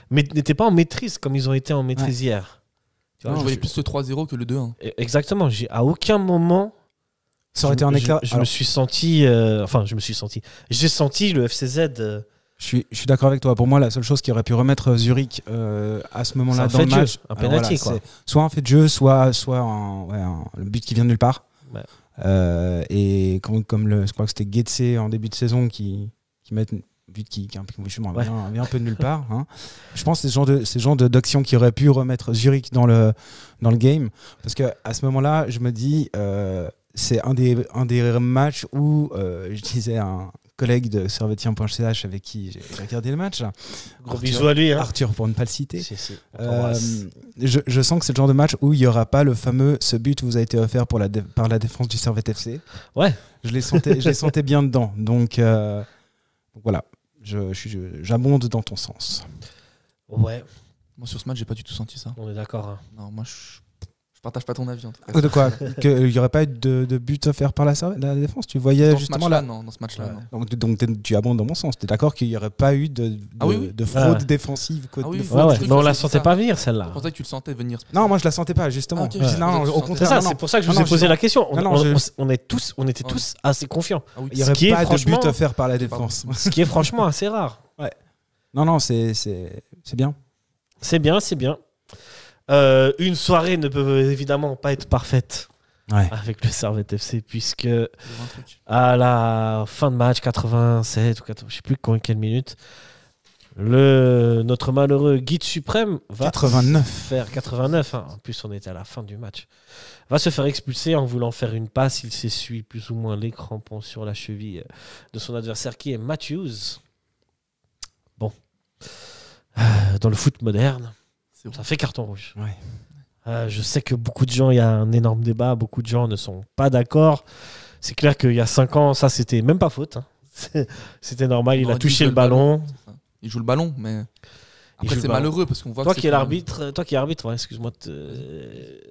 n'était pas en maîtrise comme ils ont été en maîtrise hier. Tu vois, je voyais plus le 3-0 que le 2-1. Exactement. À aucun moment... Ça aurait été un éclat. Je me suis senti... J'ai senti le FCZ... Je suis d'accord avec toi. Pour moi, la seule chose qui aurait pu remettre Zurich à ce moment-là dans le match, un penalty, quoi. Soit un fait de jeu, soit le but qui vient de nulle part. Ouais. Et comme je crois que c'était Getse en début de saison qui mettent un but qui vient un peu de nulle part. Hein. Je pense que c'est ce genre d'action qui aurait pu remettre Zurich dans le game. Parce qu'à ce moment-là, je me dis, c'est un des matchs où je disais à un collègue de servetien.ch avec qui j'ai regardé le match. Gros bisous à lui. Hein. Arthur, pour ne pas le citer. Je sens que c'est le genre de match où il n'y aura pas le fameux « ce but vous a été offert par la défense du Servette FC ». Ouais. Je les sentais bien dedans. Donc voilà, j'abonde dans ton sens. Ouais. Moi, sur ce match, j'ai pas du tout senti ça. On est d'accord. Hein. Non, moi, je partage pas ton avis en tout cas. De quoi? Qu'il n'y aurait pas eu de but offert par la défense? Tu voyais dans justement là. Non, dans ce match-là, non. Donc tu abondes dans mon sens. Tu es d'accord qu'il n'y aurait pas eu de fraude défensive? Mais on la sentait pas venir celle-là. C'est pour ça que tu le sentais venir. Non, moi je la sentais pas justement. Au contraire. C'est pour ça que je vous ai posé la question. On était tous assez confiants. Il n'y aurait pas de but offert par la défense. Ce qui est franchement assez rare. Ouais. Non, c'est bien. C'est bien. Une soirée ne peut évidemment pas être parfaite avec le Servette FC puisque à la fin de match 87 ou 80, je sais plus quelle minute, notre malheureux guide suprême va 89. Hein. En plus on était à la fin du match, va se faire expulser en voulant faire une passe. Il s'essuie plus ou moins les crampons sur la cheville de son adversaire qui est Matthews. Bon, dans le foot moderne, ça fait carton rouge. Ouais. Je sais que beaucoup de gens, il y a un énorme débat, beaucoup de gens ne sont pas d'accord. C'est clair qu'il y a 5 ans, ça c'était même pas faute. Hein. C'était normal, il a touché le ballon. Il joue le ballon, mais après c'est malheureux parce qu'on voit toi qui es l'arbitre, excuse-moi,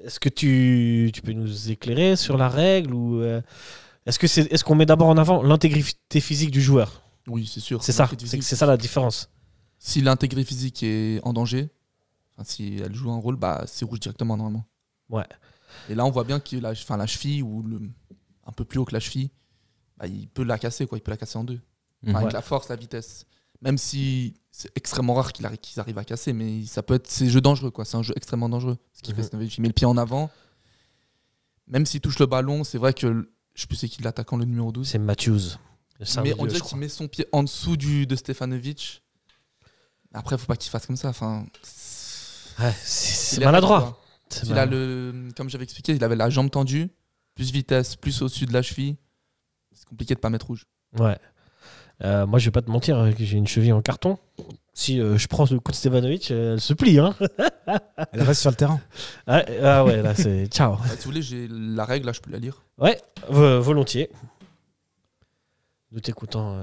est-ce que tu peux nous éclairer sur la règle ou est-ce qu'on met d'abord en avant l'intégrité physique du joueur? Oui, c'est sûr. C'est ça la différence. Si l'intégrité physique est en danger, si elle joue un rôle, c'est rouge directement normalement. Ouais. Et là, on voit bien que la cheville, ou un peu plus haut que la cheville, il peut la casser, quoi. Il peut la casser en deux. Avec la force, la vitesse. Même si c'est extrêmement rare qu'ils arrivent à casser, mais c'est un jeu dangereux, quoi. C'est un jeu extrêmement dangereux. Ce qui fait Stanovic, il met le pied en avant. Même s'il touche le ballon, c'est vrai que je sais plus c'est qui l'attaquant, le numéro 12. C'est Matthews. Mais on dirait qu'il met son pied en dessous de Stefanovic. Après, il faut pas qu'il fasse comme ça. C'est maladroit. Comme j'avais expliqué, il avait la jambe tendue, plus vitesse, plus au-dessus de la cheville. C'est compliqué de pas mettre rouge. Ouais. Moi, je vais pas te mentir, j'ai une cheville en carton. Si je prends le coup de Stefanovic, elle se plie. Hein. Elle reste sur le terrain. Ouais, là, c'est ciao. Si vous voulez, j'ai la règle, là, je peux la lire. Ouais, volontiers. Nous t'écoutant.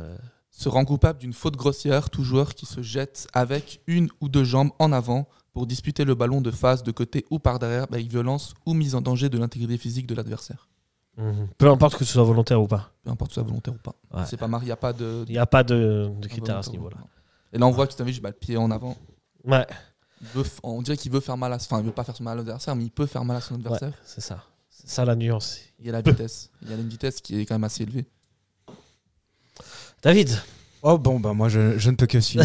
Se rend coupable d'une faute grossière tout joueur qui se jette avec une ou deux jambes en avant pour disputer le ballon de face, de côté ou par derrière avec violence ou mise en danger de l'intégrité physique de l'adversaire. Peu importe que ce soit volontaire ou pas. Peu importe que ce soit volontaire ou pas. Ouais. C'est pas marre, il n'y a pas de... Il n'y a pas de critères à ce niveau-là. Et là, on voit que Stanovic, le pied en avant. Ouais. On dirait qu'il veut faire mal il veut pas faire mal à l'adversaire, mais il peut faire mal à son adversaire. Ouais, c'est ça. C'est ça la nuance. Il y a la vitesse. Il y a une vitesse qui est quand même assez élevée. David. Oh bon, moi je ne peux que suivre.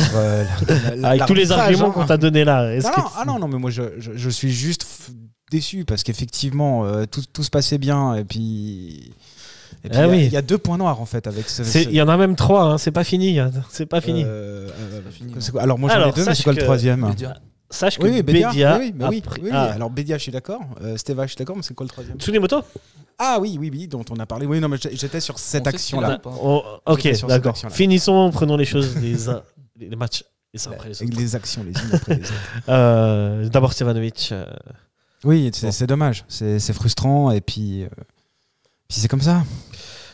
Avec tous les arguments qu'on t'a donnés là. Non, mais moi je suis juste déçu parce qu'effectivement tout se passait bien et puis il y a 2 points noirs en fait avec ce. Il y en a même 3, hein, c'est pas fini. C'est pas fini. Alors moi j'en ai 2, mais c'est quoi le troisième? Sache que Bédia. Oui. Alors Bédia, je suis d'accord. Steva, je suis d'accord, mais c'est quoi le troisième? Tsunemoto. Ah oui, dont on a parlé. Oui, non, mais j'étais sur cette action-là. Ok, d'accord. Finissons, prenons les choses, les matchs, les uns après les autres. Les actions, les unes après les autres. D'abord Stefanovic. Oui, c'est dommage. C'est frustrant, et puis c'est comme ça.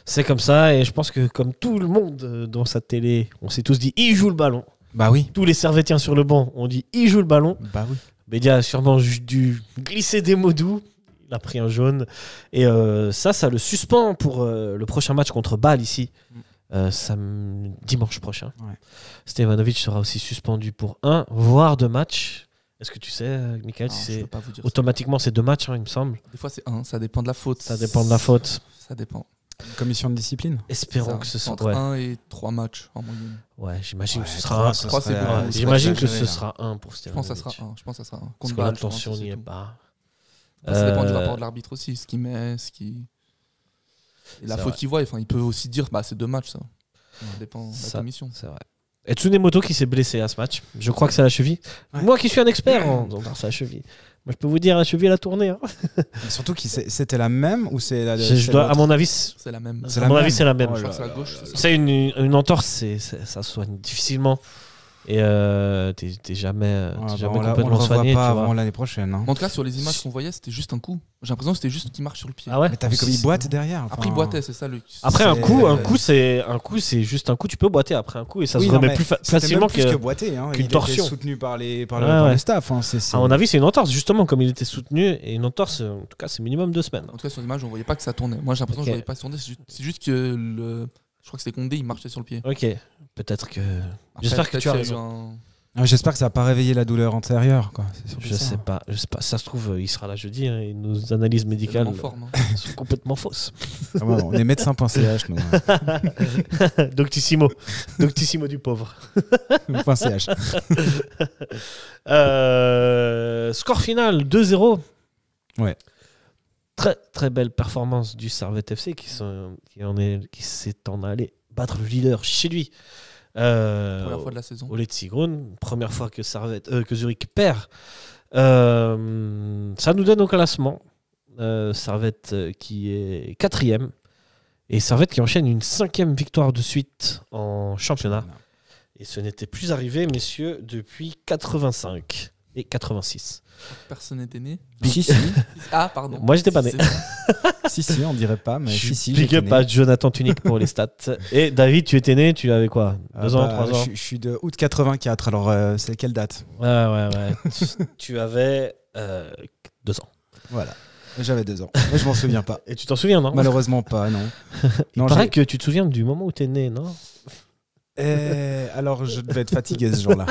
C'est comme ça, et je pense que comme tout le monde dans sa télé, on s'est tous dit, il joue le ballon. Bah oui. Tous les Servettiens sur le banc ont dit, il joue le ballon. Bah oui. Bédia a sûrement dû glisser des mots doux. Il a pris un jaune. Et ça le suspend pour le prochain match contre Bâle ici. Dimanche prochain. Ouais. Stefanovic sera aussi suspendu pour 1, voire 2 matchs. Est-ce que tu sais, Michael, si automatiquement c'est 2 matchs, il me semble. Des fois c'est 1, ça dépend de la faute. Ça dépend de la faute. Ça dépend. Commission de discipline. Espérons que ce soit entre 1 et 3 matchs en moyenne. Ouais, j'imagine que ce sera 1. J'imagine que ce sera 1 pour Stefanovic. Je pense que ça sera 1. Parce que l'attention n'y est pas. Ça dépend du rapport de l'arbitre aussi, ce qu'il met, Et la faute qu'il voit, il peut aussi dire c'est 2 matchs ça. Ça dépend de la Ça, commission. C'est vrai. Et Tsunemoto qui s'est blessé à ce match. Je crois que c'est la cheville. Ouais. Moi qui suis un expert en c'est la cheville. Moi je peux vous dire, la cheville elle a tourné. Hein. Mais surtout, c'était la même ou c'est la À mon avis, C'est la même. C'est à la mon même. avis, c'est la même. Oh Je là crois que c'est à gauche. C'est une entorse, ça se soigne difficilement. Et t'es jamais on complètement le revoit soigné. pas Tu vois. avant l'année prochaine. Hein. En tout cas, sur les images qu'on voyait, c'était juste un coup. J'ai l'impression que c'était juste qu'il marche sur le pied. Ah ouais. Mais t'as vu comme il boite derrière. Après, il boitait, c'est ça le. Après un C'est- coup, c'est juste un coup. Tu peux boiter après un coup et ça Oui, se non, remet mais plus c'était facilement même plus que. boiter. Hein. qu'une Il torsion. était soutenu par Ouais, le ouais. staff. Hein. À mon avis, c'est une entorse justement comme il était soutenu et une entorse. En tout cas, c'est minimum 2 semaines. En tout cas, sur l'image, on voyait pas que ça tournait. Moi, j'ai l'impression Ok. que je voyais pas tourner. C'est juste que je crois que c'était Condé, il marchait sur le pied. Ok, peut-être que. Après, J'espère que peut-être tu as qu'il y a eu raison. J'espère que ça n'a pas réveillé la douleur antérieure. Quoi. C'est surtout Je ça. sais pas. Ça se trouve, il sera là jeudi et nos analyses C'est médicales vraiment fort, hein. sont complètement fausses. Ah ouais, on est médecin.ch, nous. Doctissimo. Doctissimo du pauvre. .ch. Score final 2-0. Ouais. Très très belle performance du Servette FC qui s'est en allé battre le leader chez lui. Première fois de la saison. Au Letzigrund, première fois que Zurich perd. Ça nous donne au classement Servette qui est 4e et Servette qui enchaîne une 5e victoire de suite en championnat. Et ce n'était plus arrivé, messieurs, depuis 85 et 86. Personne n'était né. Si, Ah, pardon. Moi, j'étais pas né. si, on dirait pas, mais si. Big j'étais up né. à Jonathan Tunic pour les stats. Et David, tu étais né, tu avais quoi 2 ans, 3 ans Je suis de août 84, alors c'est quelle date? Ouais. Tu avais 2 ans. Voilà. J'avais 2 ans. Mais je m'en souviens pas. Et tu t'en souviens, non Malheureusement pas, non. Il paraît que tu te souviens du moment où t'es né, non alors, je devais être fatigué ce jour-là.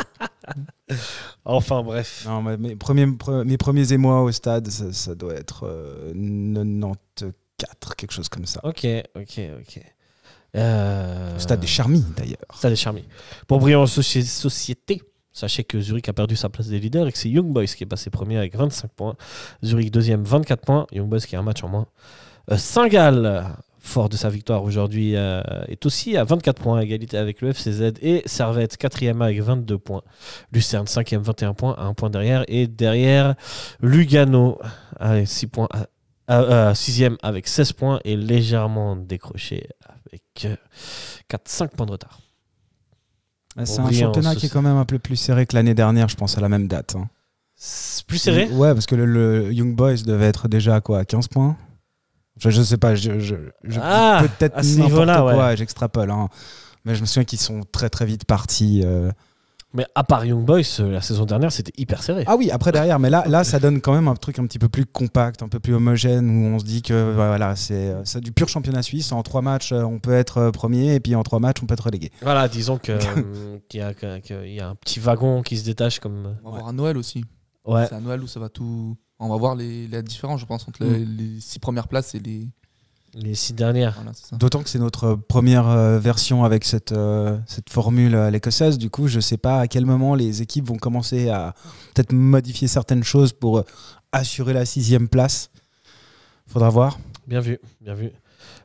Enfin, bref. Non, mes premiers émois au stade, ça doit être 94, quelque chose comme ça. Ok. Au stade des Charmilles, d'ailleurs. Stade des Charmilles. Pour briller en société, sachez que Zurich a perdu sa place des leaders et que c'est Young Boys qui est passé premier avec 25 points. Zurich deuxième, 24 points. Young Boys qui a un match en moins. Saint-Gall, fort de sa victoire aujourd'hui, est aussi à 24 points, à égalité avec le FCZ. Et Servette, 4e avec 22 points. Lucerne, 5e, 21 points, à 1 point derrière. Et derrière, Lugano, avec 6 points, 6e avec 16 points et légèrement décroché avec 4-5 points de retard. C'est un championnat qui est quand même un peu plus serré que l'année dernière, je pense, à la même date. Hein. C'est plus serré ? Ouais, parce que le Young Boys devait être déjà à quoi, à 15 points. Je sais pas, je peut-être à ce n'importe niveau-là, quoi, ouais. J'extrapole. Hein. Mais je me souviens qu'ils sont très très vite partis. Mais à part Young Boys, la saison dernière, c'était hyper serré. Ah oui, après derrière, mais là, ça donne quand même un truc un petit peu plus compact, un peu plus homogène, où on se dit que voilà, c'est du pur championnat suisse. En 3 matchs, on peut être premier, et puis en 3 matchs, on peut être relégué. Voilà, disons qu'il y a un petit wagon qui se détache comme. On va voir à Noël aussi. Ouais. C'est à Noël où ça va tout. On va voir la différence, je pense, entre les 6 premières places et les 6 dernières. Voilà, c'est ça. D'autant que c'est notre première version avec cette formule à l'écossaise. Du coup, je sais pas à quel moment les équipes vont commencer à peut-être modifier certaines choses pour assurer la 6e place. Faudra voir. Bien vu.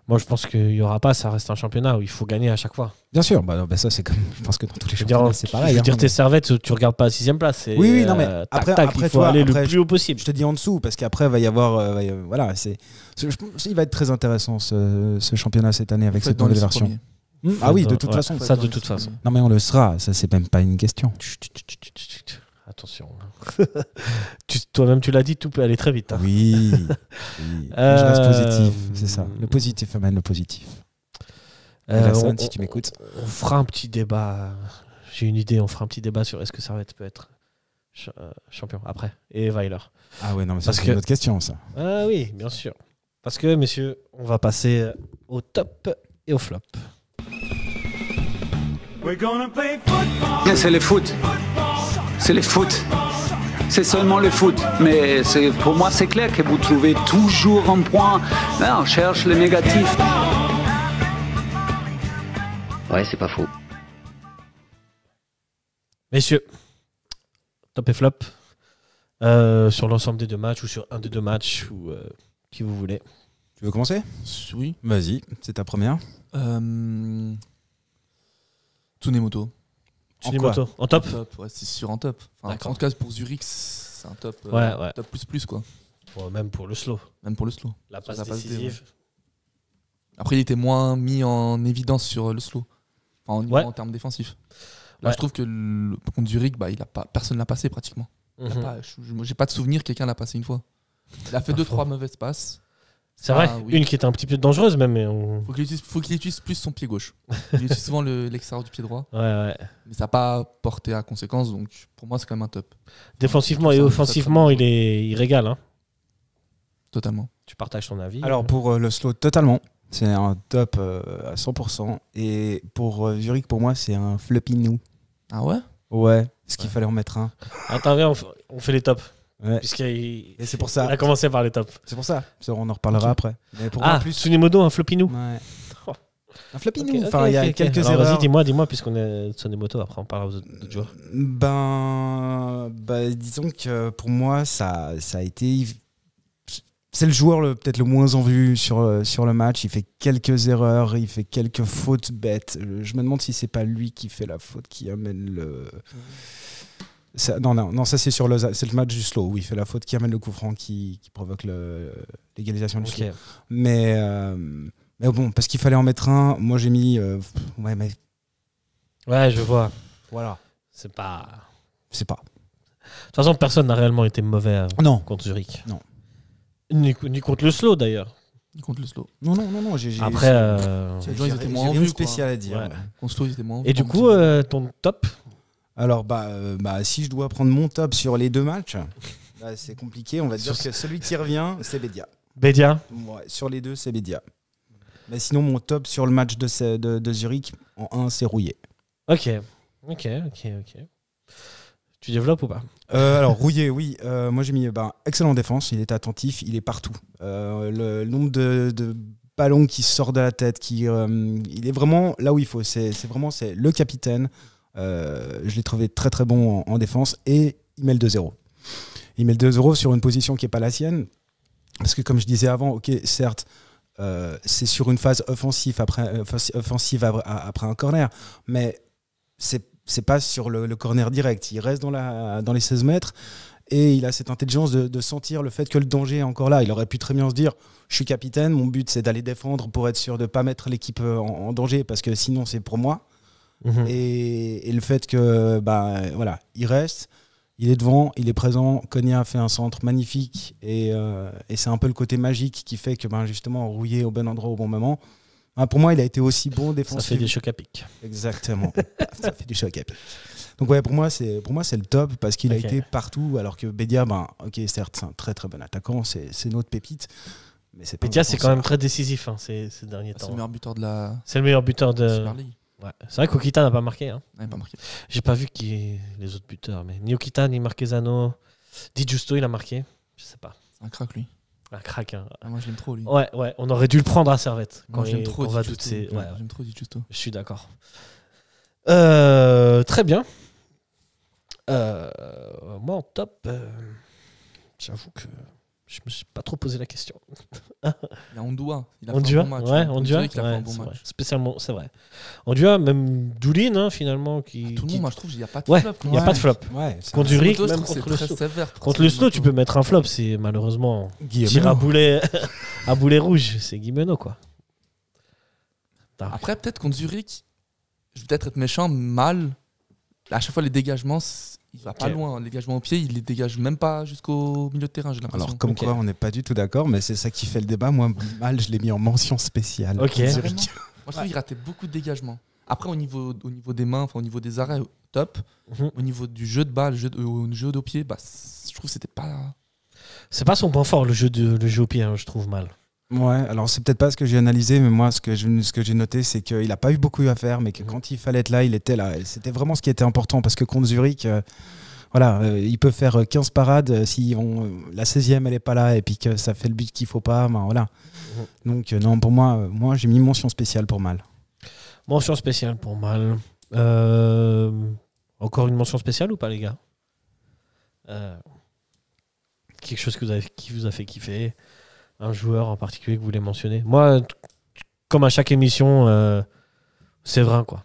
Moi, je pense qu'il n'y aura pas, ça reste un championnat où il faut gagner à chaque fois. Bien sûr, ça c'est comme. Je pense que dans tous les championnats, c'est pareil. Je veux dire, tes Servettes, tu regardes pas la 6e place. Oui, non, mais après, il faut aller le plus haut possible. Je te dis en dessous, parce qu'après, va y avoir. Voilà, il va être très intéressant ce championnat cette année avec cette nouvelle version. Ah oui, de toute façon. Ça, de toute façon. Non, mais on le sera, ça c'est même pas une question. Attention. Toi-même, tu l'as dit, tout peut aller très vite. Hein. Oui. Je reste positif, c'est ça. Le positif amène le positif. Si tu m'écoutes. On fera un petit débat. J'ai une idée, on fera un petit débat sur est-ce que Servette peut être champion après. Et Weiler. Ah ouais, non, mais ça c'est une autre question, ça. Ah oui, bien sûr. Parce que, messieurs, on va passer au top et au flop. C'est le foot. C'est le foot. C'est seulement le foot. Mais pour moi, c'est clair que vous trouvez toujours un point. Là, on cherche le négatif. Ouais, c'est pas faux. Messieurs, top et flop sur l'ensemble des 2 matchs ou sur un des 2 matchs ou qui vous voulez. Tu veux commencer ? Oui. Vas-y, c'est ta première. Tsunemoto. Tsunemoto. En top? Ouais, c'est sûr en top. Enfin, D'accord. en tout cas, pour Zurich, c'est un top. Ouais. Top plus quoi. Même pour le slow. Même pour le slow. La passe Ça, décisive. Après, il était moins mis en évidence sur le slow. Enfin, en termes défensifs. Là, je trouve que contre Zurich, personne ne l'a passé pratiquement. J'ai pas de souvenir que quelqu'un l'a passé une fois. Il a fait 2-3 mauvaises passes. C'est vrai, une qui était un petit peu dangereuse même. Mais faut qu'il utilise plus son pied gauche. Il utilise souvent l'extérieur du pied droit. Ouais. Mais ça n'a pas porté à conséquence, donc pour moi, c'est quand même un top. Défensivement et offensivement, il régale. Hein. Totalement. Tu partages ton avis? Alors pour le slow, totalement. C'est un top à 100%. Et pour Zurich, pour moi, c'est un flopinou. Ah ouais? Ouais, parce qu'il fallait en mettre un. Attends, viens, on fait les tops. Ouais. Puisqu'il et c'est pour ça. Il a commencé par les tops. C'est pour ça. On en reparlera après. Mais pour moi, plus Tsunemoto, un flopinou. Ouais. Oh. Un flopinou. Okay, enfin, il y a quelques Alors, erreurs. Vas-y, dis-moi, puisqu'on est Tsunemoto, après on parlera d'autres joueurs. Disons que pour moi, ça a été. C'est le joueur peut-être le moins en vue sur le match. Il fait quelques erreurs, il fait quelques fautes bêtes. Je me demande si c'est pas lui qui fait la faute qui amène le. Non, ça c'est sur c'est le match du slow où il fait la faute qui amène le coup franc qui provoque l'égalisation du slow. Mais bon, parce qu'il fallait en mettre un, moi j'ai mis. Ouais, je vois. Voilà. C'est pas. De toute façon, personne n'a réellement été mauvais contre Zurich. Non. Ni contre le slow d'ailleurs. Ni contre le slow. Non. Après, ils étaient moins en rien vue. Spécial à dire. Ouais. Contre slow, ils étaient moins en vue. Et du coup, ton top? Alors, si je dois prendre mon top sur les deux matchs, c'est compliqué. On va dire que celui qui revient, c'est Bédia. Bédia? Ouais, sur les deux, c'est Bédia. Mais sinon, mon top sur le match de Zurich, en 1, c'est Rouillé. Ok. Tu développes ou pas? Alors, Rouillé, oui. Moi, j'ai mis excellent défense. Il est attentif, il est partout. Le nombre de ballons qui sortent de la tête, il est vraiment là où il faut. C'est le capitaine. Je l'ai trouvé très très bon en défense et il met le 2-0. Il met le 2-0 sur une position qui n'est pas la sienne. Parce que comme je disais avant, ok, certes, c'est sur une phase offensive après un corner, mais c'est pas sur le corner direct. Il reste dans les 16 mètres et il a cette intelligence de sentir le fait que le danger est encore là. Il aurait pu très bien se dire, je suis capitaine, mon but c'est d'aller défendre pour être sûr de ne pas mettre l'équipe en danger parce que sinon c'est pour moi. Et le fait que il reste, il est devant, il est présent. Konya a fait un centre magnifique et c'est un peu le côté magique qui fait que justement Rouillé au bon endroit au bon moment. Pour moi, il a été aussi bon défensif. Ça fait des chocs à pic. Exactement. Ça fait des chocs à pic. Donc pour moi c'est le top parce qu'il a été partout alors que Bédia, certes c'est un très très bon attaquant, c'est notre pépite. Bédia c'est quand même très décisif ces derniers temps. C'est le meilleur buteur de la. C'est le meilleur buteur de. Super League. Ouais. C'est vrai qu'Okita n'a pas marqué. Hein. Il n'a pas marqué. J'ai pas vu les autres buteurs, mais ni Okita ni Marquezano. Di Giusto il a marqué. Je sais pas. C'est un crack lui. Un crack. Hein. Moi je l'aime trop lui. Ouais, on aurait dû le prendre à Servette. Moi j'aime trop Di Giusto. J'aime trop Di Giusto. Je suis d'accord. Très bien. Moi en top, j'avoue que je me suis pas trop posé la question. Il y a Ondua. Il a fait un bon match. Ouais, Ondua. Il a fait un bon match. Spécialement, c'est vrai. Ondua, même Doulin, finalement. Tout le monde, moi je trouve qu'il n'y a pas de flop. Il n'y a pas de flop. Ouais, contre Zurich, même contre le slow. Contre le slow, tu peux mettre un flop. C'est malheureusement tir à boulet rouge. C'est Guimeno, quoi. Après, peut-être contre Zurich, je vais peut-être être méchant, mal. À chaque fois, les dégagements, il va pas loin. Les dégagements au pied, il les dégage même pas jusqu'au milieu de terrain, j'ai l'impression. Alors, quoi, on n'est pas du tout d'accord, mais c'est ça qui fait le débat. Moi, mal, je l'ai mis en mention spéciale. Ok. Moi, je trouve qu'il ratait beaucoup de dégagements. Après, au niveau des mains, au niveau des arrêts, top. Au niveau du jeu de balle, le jeu au pied, je trouve que c'était pas. C'est pas son point fort, le jeu au pied, je trouve mal. Ouais, alors c'est peut-être pas ce que j'ai analysé, mais moi ce que j'ai noté, c'est qu'il n'a pas eu beaucoup à faire, mais que quand il fallait être là, il était là. Et c'était vraiment ce qui était important, parce que contre Zurich, il peut faire 15 parades, si la 16e elle est pas là, et puis que ça fait le but qu'il faut pas, voilà. Donc non, pour moi j'ai mis mention spéciale pour mal. Mention spéciale pour mal. Encore une mention spéciale ou pas, les gars? Quelque chose qui vous a fait kiffer? Un joueur en particulier que vous voulez mentionner? Moi, comme à chaque émission, Séverin, quoi.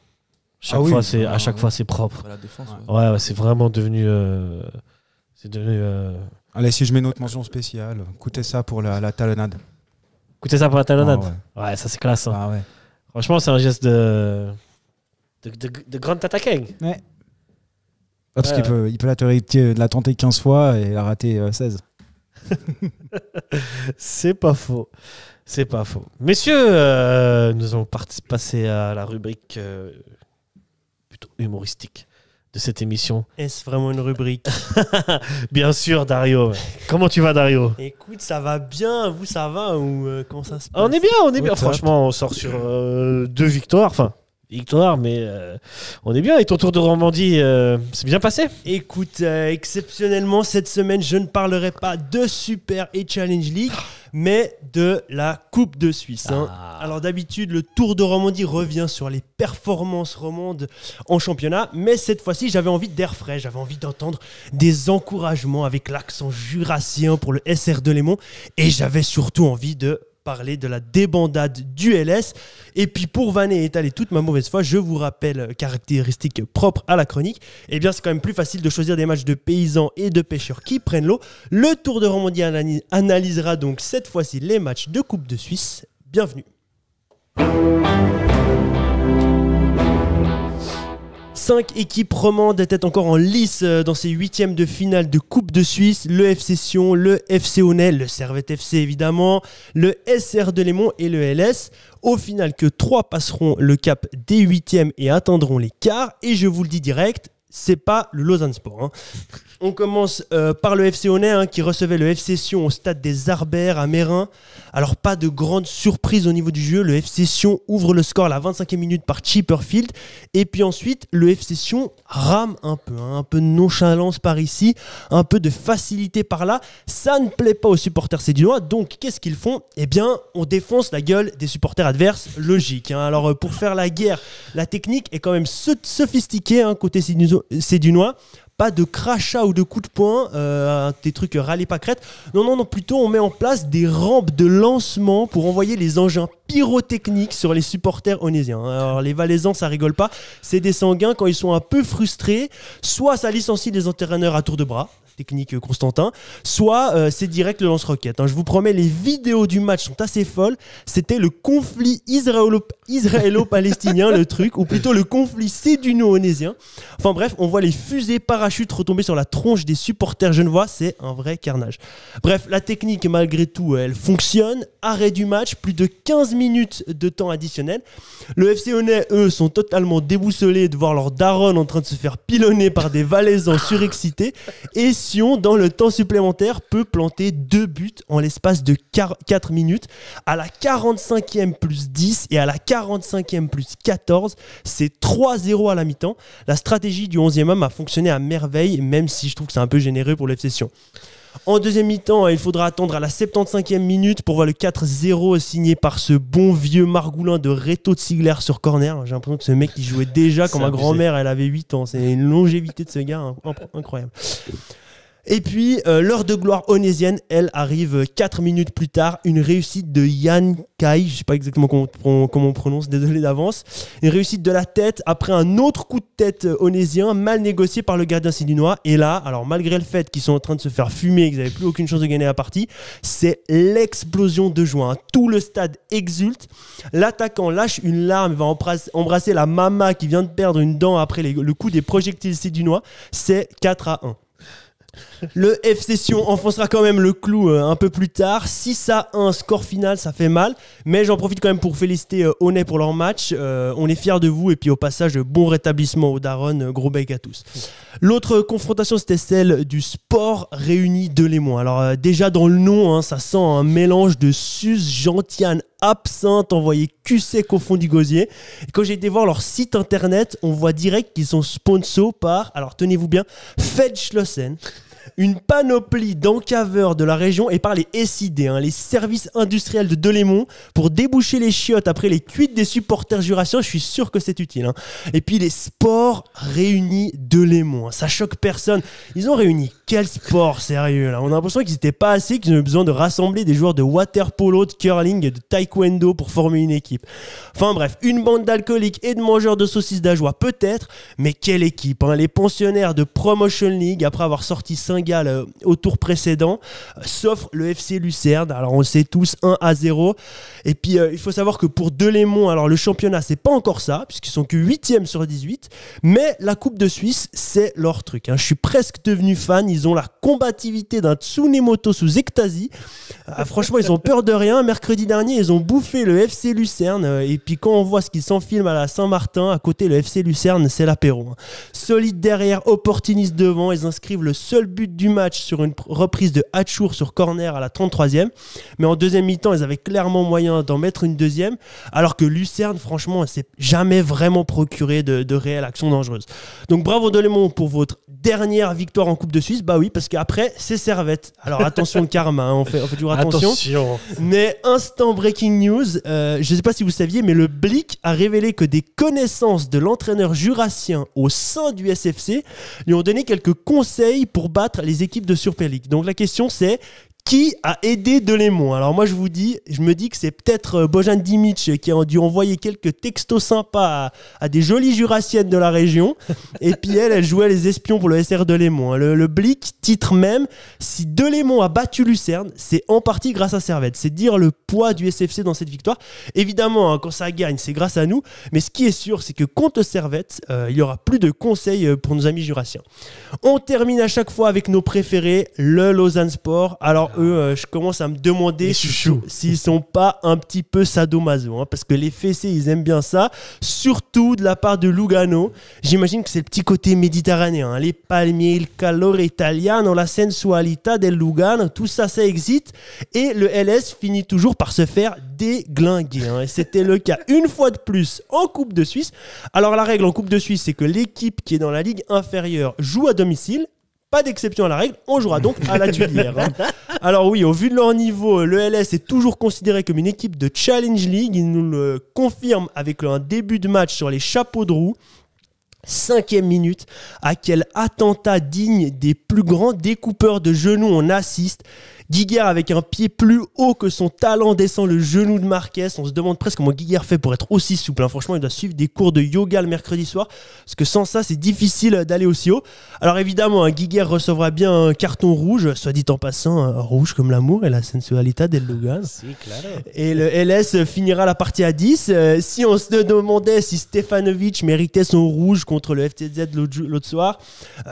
À chaque fois, c'est propre. La défense, Ouais, c'est vraiment devenu. Allez, si je mets une autre mention spéciale, écoutez ça pour la talonnade. Écoutez ça pour la talonnade. Ouais, ça c'est classe. Hein. Ouais. Franchement, c'est un geste de grande Tata King. Ouais. Parce qu'il peut la tenter 15 fois et la rater 16. C'est pas faux. Messieurs, nous allons passer à la rubrique plutôt humoristique de cette émission. Est-ce vraiment une rubrique? Bien sûr, Dario. Comment tu vas, Dario? Écoute, ça va bien. Vous, ça va ou comment ça se passe? On est bien. Franchement, on sort sur 2 victoires. Enfin, mais on est bien. Et ton tour de Romandie, c'est bien passé? Écoute, exceptionnellement, cette semaine, je ne parlerai pas de Super et Challenge League, mais de la Coupe de Suisse. Hein. Alors d'habitude, le Tour de Romandie revient sur les performances romandes en championnat, mais cette fois-ci, j'avais envie d'air frais, j'avais envie d'entendre des encouragements avec l'accent jurassien pour le SR de Lémont, et j'avais surtout envie de parler de la débandade du LS. Et puis pour vanner et étaler toute ma mauvaise foi, je vous rappelle, caractéristiques propres à la chronique, eh bien c'est quand même plus facile de choisir des matchs de paysans et de pêcheurs qui prennent l'eau. Le Tour de Romandie analysera donc cette fois-ci les matchs de Coupe de Suisse. Bienvenue. 5 équipes romandes étaient encore en lice dans ces 8e de finale de Coupe de Suisse. Le FC Sion, le FC Honnay, le Servette FC évidemment, le SR de Lémont et le LS. Au final, que 3 passeront le cap des 8e et atteindront les quarts. Et je vous le dis direct, c'est pas le Lausanne Sport. Hein. On commence par le FC Honnay qui recevait le FC Sion au stade des Arbères à Mérin. Alors pas de grande surprise au niveau du jeu. Le FC Sion ouvre le score à la 25e minute par Chipperfield. Et puis ensuite, le FC Sion rame un peu de nonchalance par ici, un peu de facilité par là. Ça ne plaît pas aux supporters sédunois. Donc qu'est-ce qu'ils font? Eh bien, on défonce la gueule des supporters adverses. Logique. Hein. Alors pour faire la guerre, la technique est quand même sophistiquée côté sédunois. Pas de crachat ou de coups de poing, des trucs râlez pas crête. Non, plutôt on met en place des rampes de lancement pour envoyer les engins pyrotechniques sur les supporters onésiens. Alors les Valaisans, ça rigole pas, c'est des sanguins quand ils sont un peu frustrés, soit ça licencie des entraîneurs à tour de bras, technique Constantin, soit c'est direct le lance-roquette. Je vous promets, les vidéos du match sont assez folles. C'était le conflit israélo-palestinien, le truc, ou plutôt le conflit séduno-onésien. Enfin bref, on voit les fusées parachutes retomber sur la tronche des supporters genevois. C'est un vrai carnage. Bref, la technique, malgré tout, elle fonctionne. Arrêt du match, plus de 15 minutes de temps additionnel. Le FC Honnay, eux, sont totalement déboussolés de voir leur daronne en train de se faire pilonner par des Valaisans surexcités. Et Sion, dans le temps supplémentaire, peut planter 2 buts en l'espace de 4 minutes. À la 45e plus 10 et à la 45e plus 14, c'est 3-0 à la mi-temps. La stratégie du 11e homme a fonctionné à merveille, même si je trouve que c'est un peu généreux pour le FC Sion. En deuxième mi-temps, il faudra attendre à la 75e minute pour voir le 4-0 signé par ce bon vieux margoulin de Reto Ziegler sur corner. J'ai l'impression que ce mec il jouait déjà quand ma grand-mère elle avait 8 ans. C'est une longévité de ce gars incroyable. Et puis, l'heure de gloire onésienne, elle arrive 4 minutes plus tard. Une réussite de Yann Kai, je ne sais pas exactement comment on prononce, désolé d'avance. Une réussite de la tête après un autre coup de tête onésien, mal négocié par le gardien sédunois. Et là, alors malgré le fait qu'ils sont en train de se faire fumer et qu'ils n'avaient plus aucune chance de gagner la partie, c'est l'explosion de joie. Tout le stade exulte. L'attaquant lâche une larme, va embrasser la mama qui vient de perdre une dent après le coup des projectiles sédunois. C'est 4-1. Le FC Sion enfoncera quand même le clou un peu plus tard. 6-1, score final, ça fait mal. Mais j'en profite quand même pour féliciter Honnay pour leur match. On est fiers de vous. Et puis au passage, bon rétablissement au Daron. Gros bec à tous. L'autre confrontation, c'était celle du Sport Réuni de Lémont. Alors déjà dans le nom, ça sent un mélange de Suze, Gentiane, absinthe envoyé cul sec au fond du gosier. Et quand j'ai été voir leur site internet, on voit direct qu'ils sont sponsors par, alors tenez-vous bien, Feldschlossen, une panoplie d'encaveurs de la région et par les SID, les services industriels de Delémont, pour déboucher les chiottes après les cuites des supporters jurassiens. Je suis sûr que c'est utile. Et puis les Sports Réunis de Lémont, ça choque personne. Ils ont réuni quel sport sérieux là. On a l'impression qu'ils n'étaient pas assez, qu'ils avaient besoin de rassembler des joueurs de water polo, de curling et de taekwondo pour former une équipe. Enfin bref, une bande d'alcooliques et de mangeurs de saucisses d'Ajoie peut-être, mais quelle équipe hein. Les pensionnaires de Promotion League, après avoir sorti Saint-Gall au tour précédent, s'offrent le FC Lucerne. Alors on le sait tous, 1-0. Et puis il faut savoir que pour Delémont, alors le championnat c'est pas encore ça, puisqu'ils sont que 8e sur 18, mais la Coupe de Suisse c'est leur truc hein. Je suis presque devenu fan. Ils ont la combativité d'un Tsunemoto sous ecstasy. Franchement, ils ont peur de rien. Mercredi dernier, ils ont bouffé le FC Lucerne. Et puis quand on voit ce qu'ils s'enfilment à la Saint-Martin, à côté, le FC Lucerne, c'est l'apéro. Solide derrière, opportuniste devant. Ils inscrivent le seul but du match sur une reprise de Hatchour sur corner à la 33e. Mais en deuxième mi-temps, ils avaient clairement moyen d'en mettre une deuxième. Alors que Lucerne, franchement, s'est jamais vraiment procuré de réelles actions dangereuses. Donc bravo Delémont pour votre dernière victoire en Coupe de Suisse. Bah oui, parce qu'après, c'est Servette. Alors attention le karma, hein, on fait toujours attention. Mais instant breaking news, je ne sais pas si vous saviez, mais le Blick a révélé que des connaissances de l'entraîneur jurassien au sein du SFC lui ont donné quelques conseils pour battre les équipes de Super League. Donc la question c'est: qui a aidé Delémont? Alors moi je me dis que c'est peut-être Bojan Dimic qui a dû envoyer quelques textos sympas à des jolies jurassiennes de la région. Et puis elle jouait les espions pour le SR Delémont. Le Blick titre même: si Delémont a battu Lucerne, c'est en partie grâce à Servette. C'est dire le poids du SFC dans cette victoire. Évidemment, hein, quand ça gagne, c'est grâce à nous. Mais ce qui est sûr, c'est que contre Servette, il y aura plus de conseils pour nos amis jurassiens. On termine à chaque fois avec nos préférés, le Lausanne Sport. Alors eux, je commence à me demander s'ils sont pas un petit peu sadomaso, hein, parce que les fessés, ils aiment bien ça, surtout de la part de Lugano. J'imagine que c'est le petit côté méditerranéen, hein, les palmiers, il calore italiano, la sensualità del Lugano, tout ça, ça excite, et le LS finit toujours par se faire déglinguer, hein, et c'était le cas une fois de plus en Coupe de Suisse. Alors la règle en Coupe de Suisse, c'est que l'équipe qui est dans la ligue inférieure joue à domicile. Pas d'exception à la règle, on jouera donc à la Tuilière. Hein. Alors oui, au vu de leur niveau, le LS est toujours considéré comme une équipe de Challenge League. Ils nous le confirment avec un début de match sur les chapeaux de roue. 5e minute, à quel attentat digne des plus grands découpeurs de genoux on assiste. Guiguerre avec un pied plus haut que son talent descend le genou de Marquez. On se demande presque comment Guiguerre fait pour être aussi souple. Hein. Franchement, il doit suivre des cours de yoga le mercredi soir, parce que sans ça, c'est difficile d'aller aussi haut. Alors évidemment, Guiguerre recevra bien un carton rouge, soit dit en passant, rouge comme l'amour et la sensualité del Lugano. Si, claro. Et le LS finira la partie à 10. Si on se demandait si Stefanovic méritait son rouge contre le FTZ l'autre soir,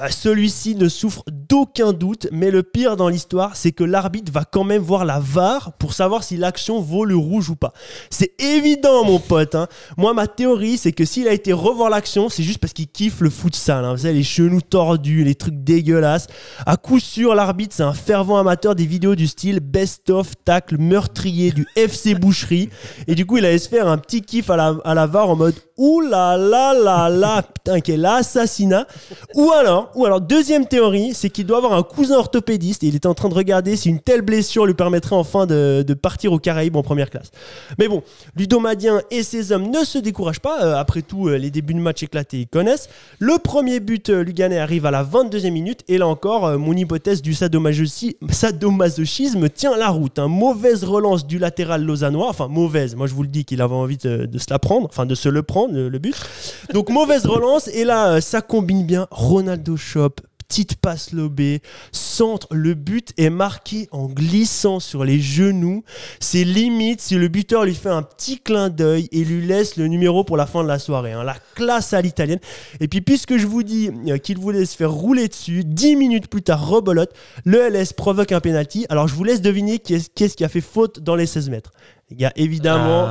celui-ci ne souffre d'aucun doute, mais le pire dans l'histoire, c'est que l'arbitre va quand même voir la VAR pour savoir si l'action vaut le rouge ou pas. C'est évident, mon pote. Hein. Moi, ma théorie, c'est que s'il a été revoir l'action, c'est juste parce qu'il kiffe le futsal. Hein. Vous savez, les genoux tordus, les trucs dégueulasses. À coup sûr, l'arbitre, c'est un fervent amateur des vidéos du style best-of tacle meurtrier du FC Boucherie. Et du coup, il allait se faire un petit kiff à la VAR en mode ouh là là là là, putain, quel assassinat. Ou alors, deuxième théorie, c'est qu'il doit avoir un cousin orthopédiste et il était en train de regarder si une telle blessure lui permettrait enfin de partir aux Caraïbes en première classe. Mais bon, Ludomadien et ses hommes ne se découragent pas. Après tout, les débuts de match éclatés, ils connaissent. Le premier but luganais arrive à la 22e minute. Et là encore, mon hypothèse du sadomasochisme tient la route. Hein. Mauvaise relance du latéral lausannois. Enfin, mauvaise. Moi, je vous le dis qu'il avait envie de se la prendre. Enfin, de se le prendre, le but. Donc, mauvaise relance. Et là, ça combine bien. Ronaldo Shop, petite passe lobée, centre, le but est marqué en glissant sur les genoux. C'est limite si le buteur lui fait un petit clin d'œil et lui laisse le numéro pour la fin de la soirée. Hein. La classe à l'italienne. Et puis puisque je vous dis qu'il voulait se faire rouler dessus, 10 minutes plus tard, rebelote, le LS provoque un penalty. Alors je vous laisse deviner qui est-ce qui a fait faute dans les 16 mètres. Les gars, évidemment,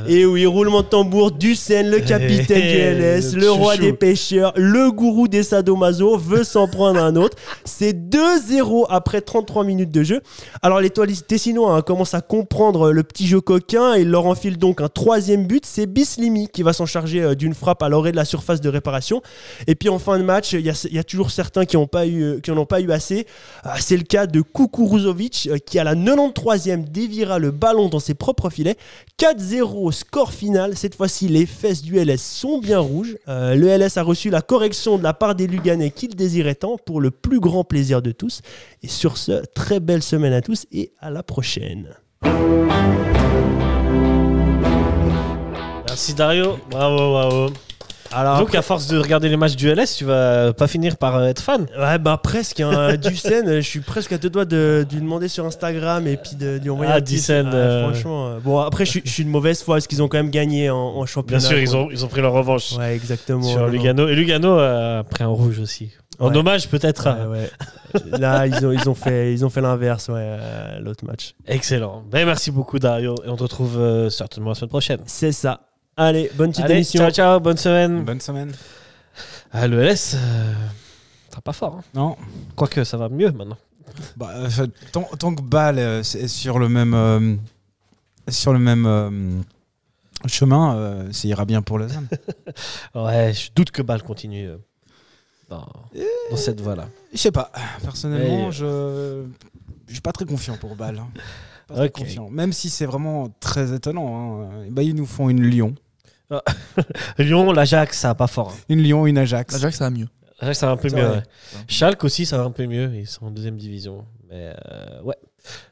et oui, roulement de tambour, Ducène, le capitaine du LS, le roi des pêcheurs, le gourou des sadomaso, veut s'en prendre un autre. C'est 2-0 après 33 minutes de jeu. Alors les Tessinois commencent à comprendre le petit jeu coquin et ils leur enfilent donc un troisième but. C'est Bislimi qui va s'en charger d'une frappe à l'orée de la surface de réparation. Et puis en fin de match, il y a toujours certains qui n'en ont pas eu assez. C'est le cas de Kukuruzovic qui à la 93e déviera le ballon dans ses propres 3 filets. 4-0 score final. Cette fois-ci, les fesses du LS sont bien rouges. Le LS a reçu la correction de la part des Luganais qu'il désirait tant pour le plus grand plaisir de tous. Et sur ce, très belle semaine à tous et à la prochaine. Merci Dario, bravo. Alors, donc, à force de regarder les matchs du LS, tu vas pas finir par être fan. Ouais, bah presque. Hein. Ducen, je suis presque à deux doigts de lui demander sur Instagram et puis de lui envoyer un petit. Ducen. Franchement. Bon, après, je suis une mauvaise foi parce qu'ils ont quand même gagné en championnat. Bien sûr, ils ont pris leur revanche. Ouais, exactement. Sur Lugano. Et Lugano a pris un rouge aussi. En hommage, peut-être. Ouais. Là, ils ont fait l'inverse, l'autre match. Excellent. Ben, merci beaucoup, Dario. Et on te retrouve certainement la semaine prochaine. C'est ça. Allez, bonne petite émission. Ciao, bonne semaine. Bonne semaine. Le LS, ça va pas fort. Hein. Non. Quoique, ça va mieux maintenant. Bah, tant que Bâle c'est sur le même chemin, ça ira bien pour Lausanne. Ouais, je doute que Bâle continue dans cette voie-là. Je sais pas. Personnellement, je suis pas très confiant pour Bâle. Hein. Pas très confiant. Même si c'est vraiment très étonnant. Hein. Bah, ils nous font une Lyon. Lyon, l'Ajax, ça va pas fort. Hein. Une Lyon, une Ajax. L'Ajax, ça va mieux. L'Ajax, ça va un peu mieux. Ouais. Schalke aussi, ça va un peu mieux. Ils sont en 2e division. Mais ouais.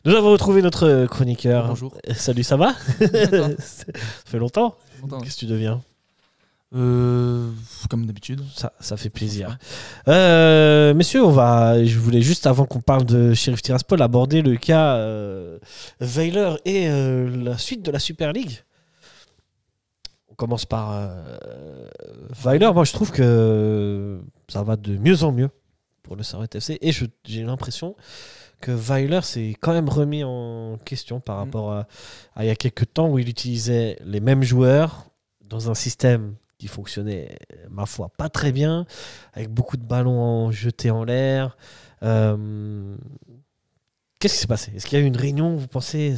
Nous avons retrouvé notre chroniqueur. Bonjour. Salut, ça va? Ça fait longtemps. Qu'est-ce que tu deviens? Comme d'habitude. Ça fait plaisir. Messieurs, je voulais juste, avant qu'on parle de Sheriff Tiraspol, aborder le cas Weiler et la suite de la Super League. On commence par Weiler. Moi, je trouve que ça va de mieux en mieux pour le Servette FC. Et j'ai l'impression que Weiler s'est quand même remis en question par rapport à il y a quelques temps où il utilisait les mêmes joueurs dans un système qui fonctionnait, ma foi, pas très bien, avec beaucoup de ballons jetés en l'air. Qu'est-ce qui s'est passé? Est-ce qu'il y a eu une réunion, vous pensez?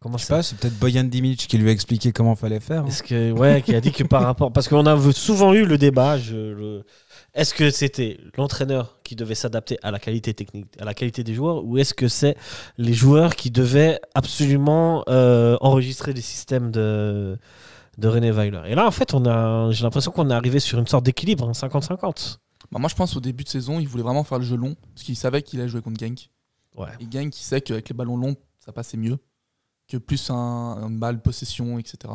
Comment je sais pas, c'est peut-être Bojan Dimic qui lui a expliqué comment fallait faire. Est-ce que, qui a dit que par rapport... Parce qu'on a souvent eu le débat, est-ce que c'était l'entraîneur qui devait s'adapter à la qualité technique, à la qualité des joueurs, ou est-ce que c'est les joueurs qui devaient absolument enregistrer des systèmes de René Weiler? Et là, en fait, j'ai l'impression qu'on est arrivé sur une sorte d'équilibre, 50-50. Bah moi, je pense au début de saison, il voulait vraiment faire le jeu long, parce qu'il savait qu'il allait jouer contre Genk. Ouais. Et Genk, il sait qu'avec les ballons longs, ça passait mieux que plus une balle, possession, etc.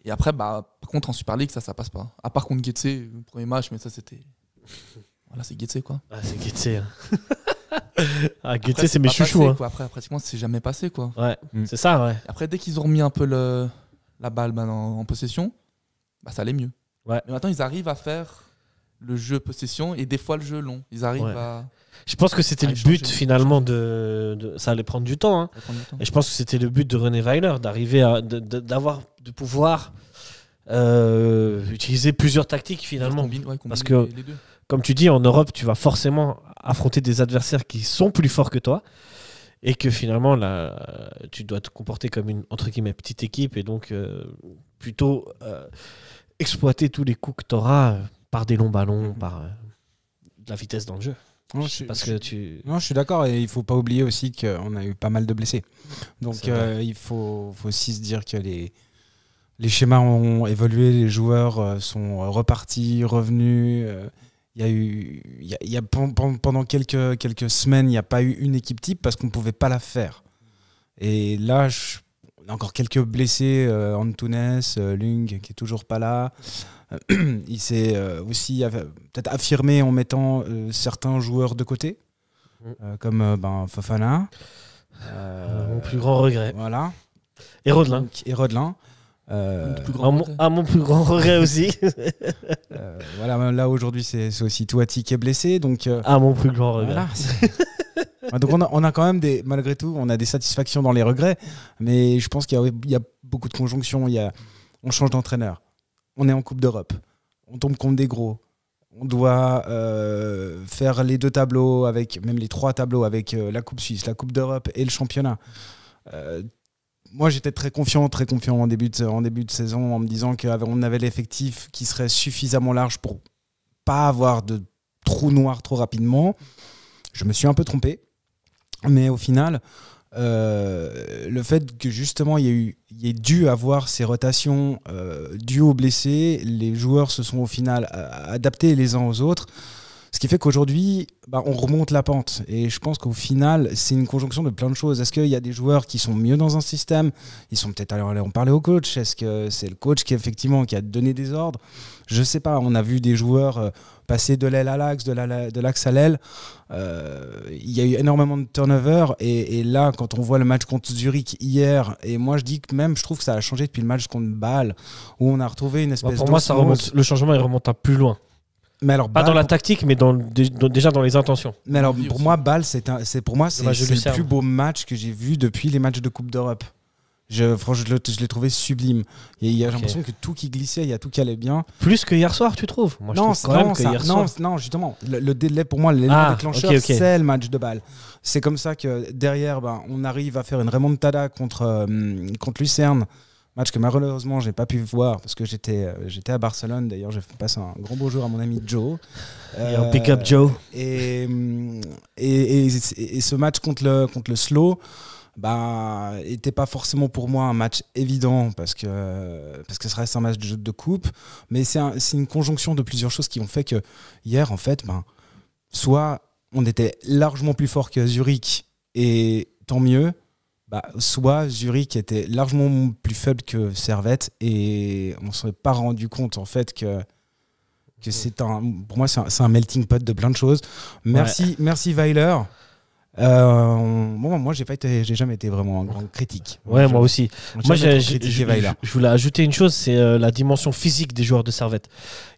Et après, par contre, en Super League, ça passe pas. À part contre Getse, le premier match, mais ça, c'était... Voilà, c'est Getse, quoi. Ah, c'est Getse. Getse, c'est mes chouchous. Hein. Après, pratiquement, c'est jamais passé, quoi. Ouais, c'est ça, ouais. Après, dès qu'ils ont remis un peu la balle en possession, ça allait mieux. Ouais. Mais maintenant, ils arrivent à faire le jeu possession et des fois le jeu long. Ils arrivent à... Je pense que c'était le but finalement ça allait prendre du temps. Hein. Et je pense que c'était le but de René Weiler, d'arriver de pouvoir utiliser plusieurs tactiques finalement. Parce que, comme tu dis, en Europe, tu vas forcément affronter des adversaires qui sont plus forts que toi. Et que finalement, là, tu dois te comporter comme une, entre guillemets, petite équipe. Et donc, plutôt exploiter tous les coups que tu auras par des longs ballons, par de la vitesse dans le jeu. Non, je suis d'accord, et il ne faut pas oublier aussi qu'on a eu pas mal de blessés. Donc il faut aussi se dire que les schémas ont évolué, les joueurs sont repartis, revenus. Pendant quelques semaines, il n'y a pas eu une équipe type parce qu'on ne pouvait pas la faire. Et là, on a encore quelques blessés, Antunes, Lung qui est toujours pas là. Il s'est aussi peut-être affirmé en mettant certains joueurs de côté, comme Fofana. Mon plus grand regret. Voilà. Et Rodelin. Mon plus grand regret aussi. Voilà, là aujourd'hui c'est aussi Touati qui est blessé. Donc, mon plus grand regret. Voilà, donc on a quand même malgré tout, on a des satisfactions dans les regrets, mais je pense qu'il y a beaucoup de conjonctions. On change d'entraîneur. On est en Coupe d'Europe, on tombe contre des gros, on doit faire les 2 tableaux, même les 3 tableaux avec la Coupe Suisse, la Coupe d'Europe et le championnat. Moi j'étais très confiant en début de saison en me disant qu'on avait l'effectif qui serait suffisamment large pour pas avoir de trou noir trop rapidement. Je me suis un peu trompé, mais au final, le fait que justement il y ait dû avoir ces rotations dues aux blessés, les joueurs se sont au final adaptés les uns aux autres, ce qui fait qu'aujourd'hui on remonte la pente, et je pense qu'au final c'est une conjonction de plein de choses. Est-ce qu'il y a des joueurs qui sont mieux dans un système, ils sont peut-être allés en parler au coach, est-ce que c'est le coach qui a donné des ordres, je sais pas. On a vu des joueurs passer de l'aile à l'axe, de l'axe à l'aile. Il y a eu énormément de turnover, et là quand on voit le match contre Zurich hier, et moi je dis que même je trouve que ça a changé depuis le match contre Bâle, où on a retrouvé une espèce pour moi ça remonte, le changement il remonte à plus loin. Mais alors, pas dans la tactique, mais déjà dans les intentions. Mais alors pour moi Bâle c'est le plus beau match que j'ai vu depuis les matchs de Coupe d'Europe. Franchement, je l'ai trouvé sublime. J'ai l'impression que tout qui glissait, il y a tout qui allait bien. Plus que hier soir, tu trouves? Moi, je trouve non, justement. Le délai, pour moi, l'élément déclencheur, c'est le match de Bâle. C'est comme ça que derrière, on arrive à faire une remontada contre Lucerne. Match que malheureusement, je n'ai pas pu voir parce que j'étais à Barcelone. D'ailleurs, j'ai passé un grand beau jour à mon ami Joe. Pick up Joe. Et ce match contre le Slow, était pas forcément pour moi un match évident parce que ça reste un match de coupe, mais c'est une conjonction de plusieurs choses qui ont fait que hier en fait soit on était largement plus fort que Zurich et tant mieux, soit Zurich était largement plus faible que Servette et on s'en est pas rendu compte en fait que pour moi c'est un melting pot de plein de choses. Merci Weiler. Moi j'ai jamais été vraiment un grand critique. Moi aussi. Moi je voulais ajouter une chose, c'est la dimension physique des joueurs de Servette.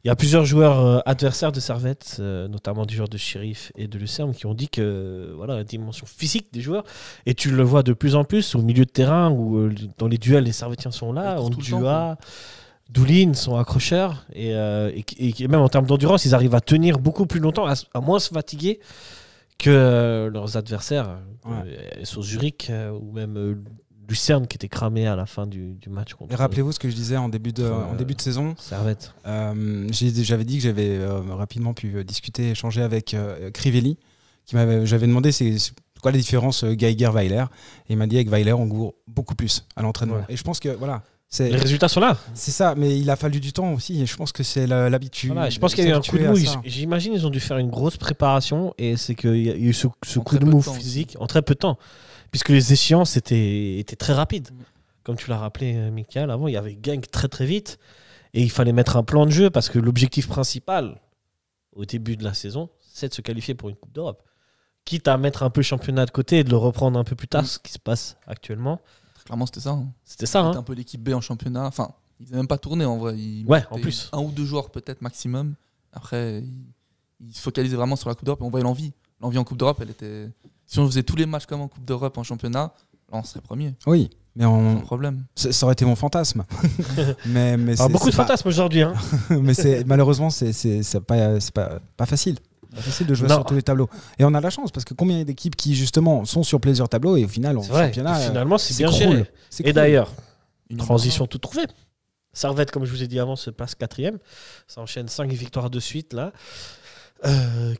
Il y a plusieurs joueurs adversaires de Servette, notamment des joueurs de Sheriff et de Lucerne, qui ont dit que la dimension physique des joueurs, et tu le vois de plus en plus au milieu de terrain où dans les duels les Servettiens sont là, Ondua, Doulin sont accrocheurs et même en termes d'endurance ils arrivent à tenir beaucoup plus longtemps, à moins se fatiguer que leurs adversaires, sur Zurich ou même Lucerne qui était cramé à la fin du match. Et rappelez-vous ce que je disais en début de saison. Servette. J'avais dit que j'avais rapidement pu échanger avec Crivelli, j'avais demandé c'est quoi la différence Geiger-Weiler, et il m'a dit avec Weiler on court beaucoup plus à l'entraînement. Et je pense que les résultats sont là. C'est ça, mais il a fallu du temps aussi, et je pense que c'est l'habitude. Je pense qu'il y a eu un coup de mou. J'imagine qu'ils ont dû faire une grosse préparation, et c'est qu'il y a eu ce coup de mou physique en très peu de temps, puisque les échéances étaient très rapides. Comme tu l'as rappelé, Mickaël, avant, il y avait gang très très vite, et il fallait mettre un plan de jeu, parce que l'objectif principal au début de la saison, c'est de se qualifier pour une Coupe d'Europe. Quitte à mettre un peu le championnat de côté et de le reprendre un peu plus tard, ce qui se passe actuellement. Clairement, c'était ça. C'était ça. C'était un peu l'équipe B en championnat. Enfin, ils n'avaient même pas tourné en vrai. En plus. Un ou deux joueurs peut-être maximum. Après, ils se focalisaient vraiment sur la Coupe d'Europe et on voyait l'envie. L'envie en Coupe d'Europe, elle était. Si on faisait tous les matchs comme en Coupe d'Europe en championnat, là, on serait premier. Oui, mais sans problème. Ça aurait été mon fantasme. mais beaucoup de fantasmes aujourd'hui. Mais malheureusement, c'est pas facile. C'est facile de jouer sur tous les tableaux. Et on a la chance parce que combien d'équipes qui justement sont sur plusieurs tableaux et au final en championnat. Finalement, c'est bien géré. Et d'ailleurs, transition toute trouvée. Servette, comme je vous ai dit avant, se place 4e. Ça enchaîne 5 victoires de suite là.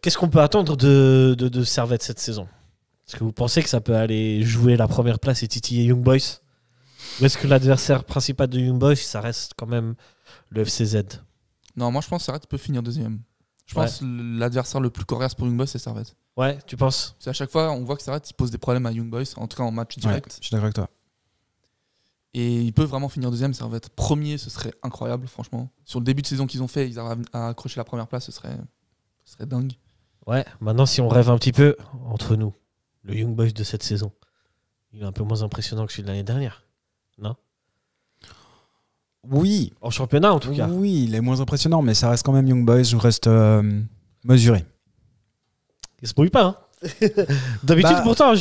Qu'est-ce qu'on peut attendre de Servette cette saison? Est-ce que vous pensez que ça peut aller jouer la première place et titiller Young Boys? Ou est-ce que l'adversaire principal de Young Boys, ça reste quand même le FCZ? Non, moi je pense que Servette peut finir 2e. Je pense que l'adversaire le plus coriace pour Young Boys, c'est Servette. Ouais, tu penses? C'est à chaque fois, on voit que Servette il pose des problèmes à Young Boys, en tout cas en match direct. Ouais, je suis d'accord avec toi. Et il peut vraiment finir 2e, Servette. Premier, ce serait incroyable, franchement. Sur le début de saison qu'ils ont fait, ils arrivent à accrocher la première place, ce serait dingue. Ouais, maintenant si on rêve un petit peu, entre nous, le Young Boys de cette saison, il est un peu moins impressionnant que celui de l'année dernière, non? Oui. En championnat, en tout cas. Oui, il est moins impressionnant, mais ça reste quand même Young Boys, je reste mesuré. Il se mouille pas, hein. D'habitude, pourtant,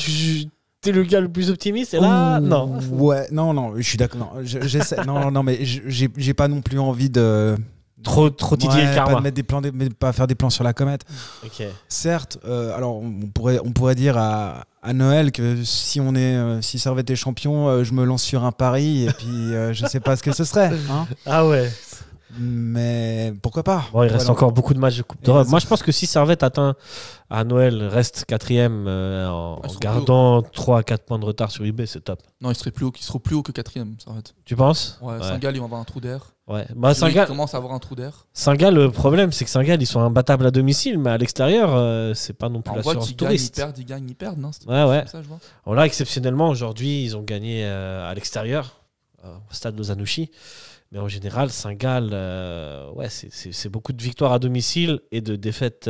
t'es le gars le plus optimiste, et là, non. Ouais, non, je suis d'accord. J'essaie. non, mais j'ai pas non plus envie de... Trop titiller le karma. Pas de mettre des plans, mais pas faire des plans sur la comète. Okay. Certes, alors on pourrait dire à Noël que si Servette est champion, je me lance sur un pari et puis je sais pas ce que ce serait. Hein. Ah ouais. Mais pourquoi pas? Bon, il reste encore beaucoup de matchs de Coupe d'Europe. Moi, je pense que si Servette atteint à Noël, reste 4e en gardant 3 à 4 points de retard sur IB, c'est top. Non, ils seront plus haut que 4e, Servette. Tu penses? Ouais, Saint-Gall, ils vont avoir un trou d'air. Ouais. Saint-Gall commence à avoir un trou d'air. Saint-Gall, le problème, c'est que Saint-Gall, ils sont imbattables à domicile, mais à l'extérieur, c'est pas non plus la science touriste. Ils gagnent, non? Ouais. Ça, je vois. Bon, là, exceptionnellement, aujourd'hui, ils ont gagné à l'extérieur, au stade Lozanouchi. Mais en général, Saint-Gall, c'est beaucoup de victoires à domicile et de défaites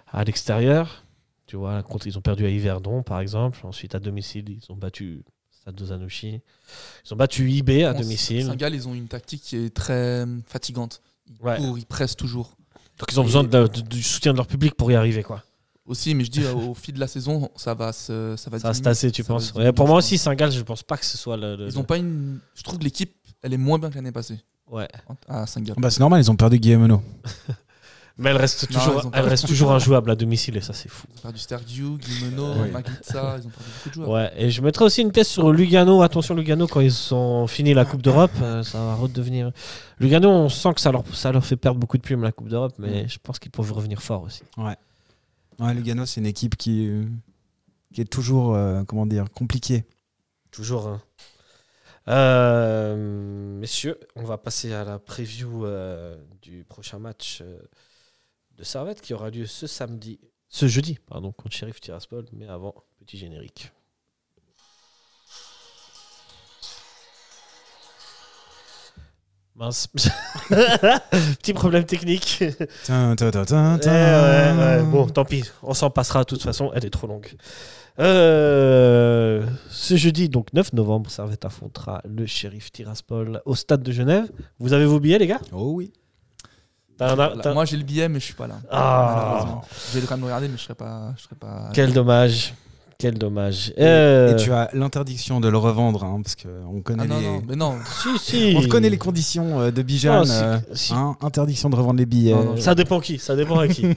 à l'extérieur. Tu vois, ils ont perdu à Yverdon, par exemple. Ensuite, à domicile, ils ont battu Stade Lozanouchi. Ils ont battu IB à domicile. Saint-Gall, ils ont une tactique qui est très fatigante. Ils pressent toujours. Donc, ils ont besoin du soutien de leur public pour y arriver, quoi. Aussi, mais je dis, au fil de la saison, ça va se tasser, tu penses? Pour moi aussi, Saint-Gall, je pense pas que ce soit Ils ont pas une. Je trouve que l'équipe, elle est moins bien que l'année passée. Ouais. À Saint-Gall. Bah, c'est normal, ils ont perdu Guillemeno. Mais elle reste toujours injouable à domicile et ça, c'est fou. Ils ont perdu Stergiou, Guillemeno, Maglitza, ils ont perdu beaucoup de joueurs. Ouais, et je mettrai aussi une pièce sur Lugano. Attention, Lugano, quand ils ont fini la Coupe d'Europe, ça va redevenir. Lugano, on sent que ça leur fait perdre beaucoup de plumes la Coupe d'Europe, mais je pense qu'ils peuvent revenir fort aussi. Ouais, Lugano, c'est une équipe qui est toujours, compliquée. Toujours. Messieurs, on va passer à la preview du prochain match de Servette qui aura lieu ce jeudi, contre Sheriff Tiraspol. Mais avant, petit générique. Mince. Petit problème technique. Bon, tant pis. On s'en passera de toute façon. Elle est trop longue. Ce jeudi, donc 9 novembre, Servette affrontera le Sheriff Tiraspol au stade de Genève. Vous avez vos billets, les gars? Oh oui. Moi, j'ai le billet, mais je suis pas là. Malheureusement. Je vais quand même le regarder, mais je serai pas. Quel dommage. Et tu as l'interdiction de le revendre, parce qu'on connaît Non. Si. On connaît les conditions de Bijan. Interdiction de revendre les billets. Non. Ça dépend qui. Ça dépend à qui.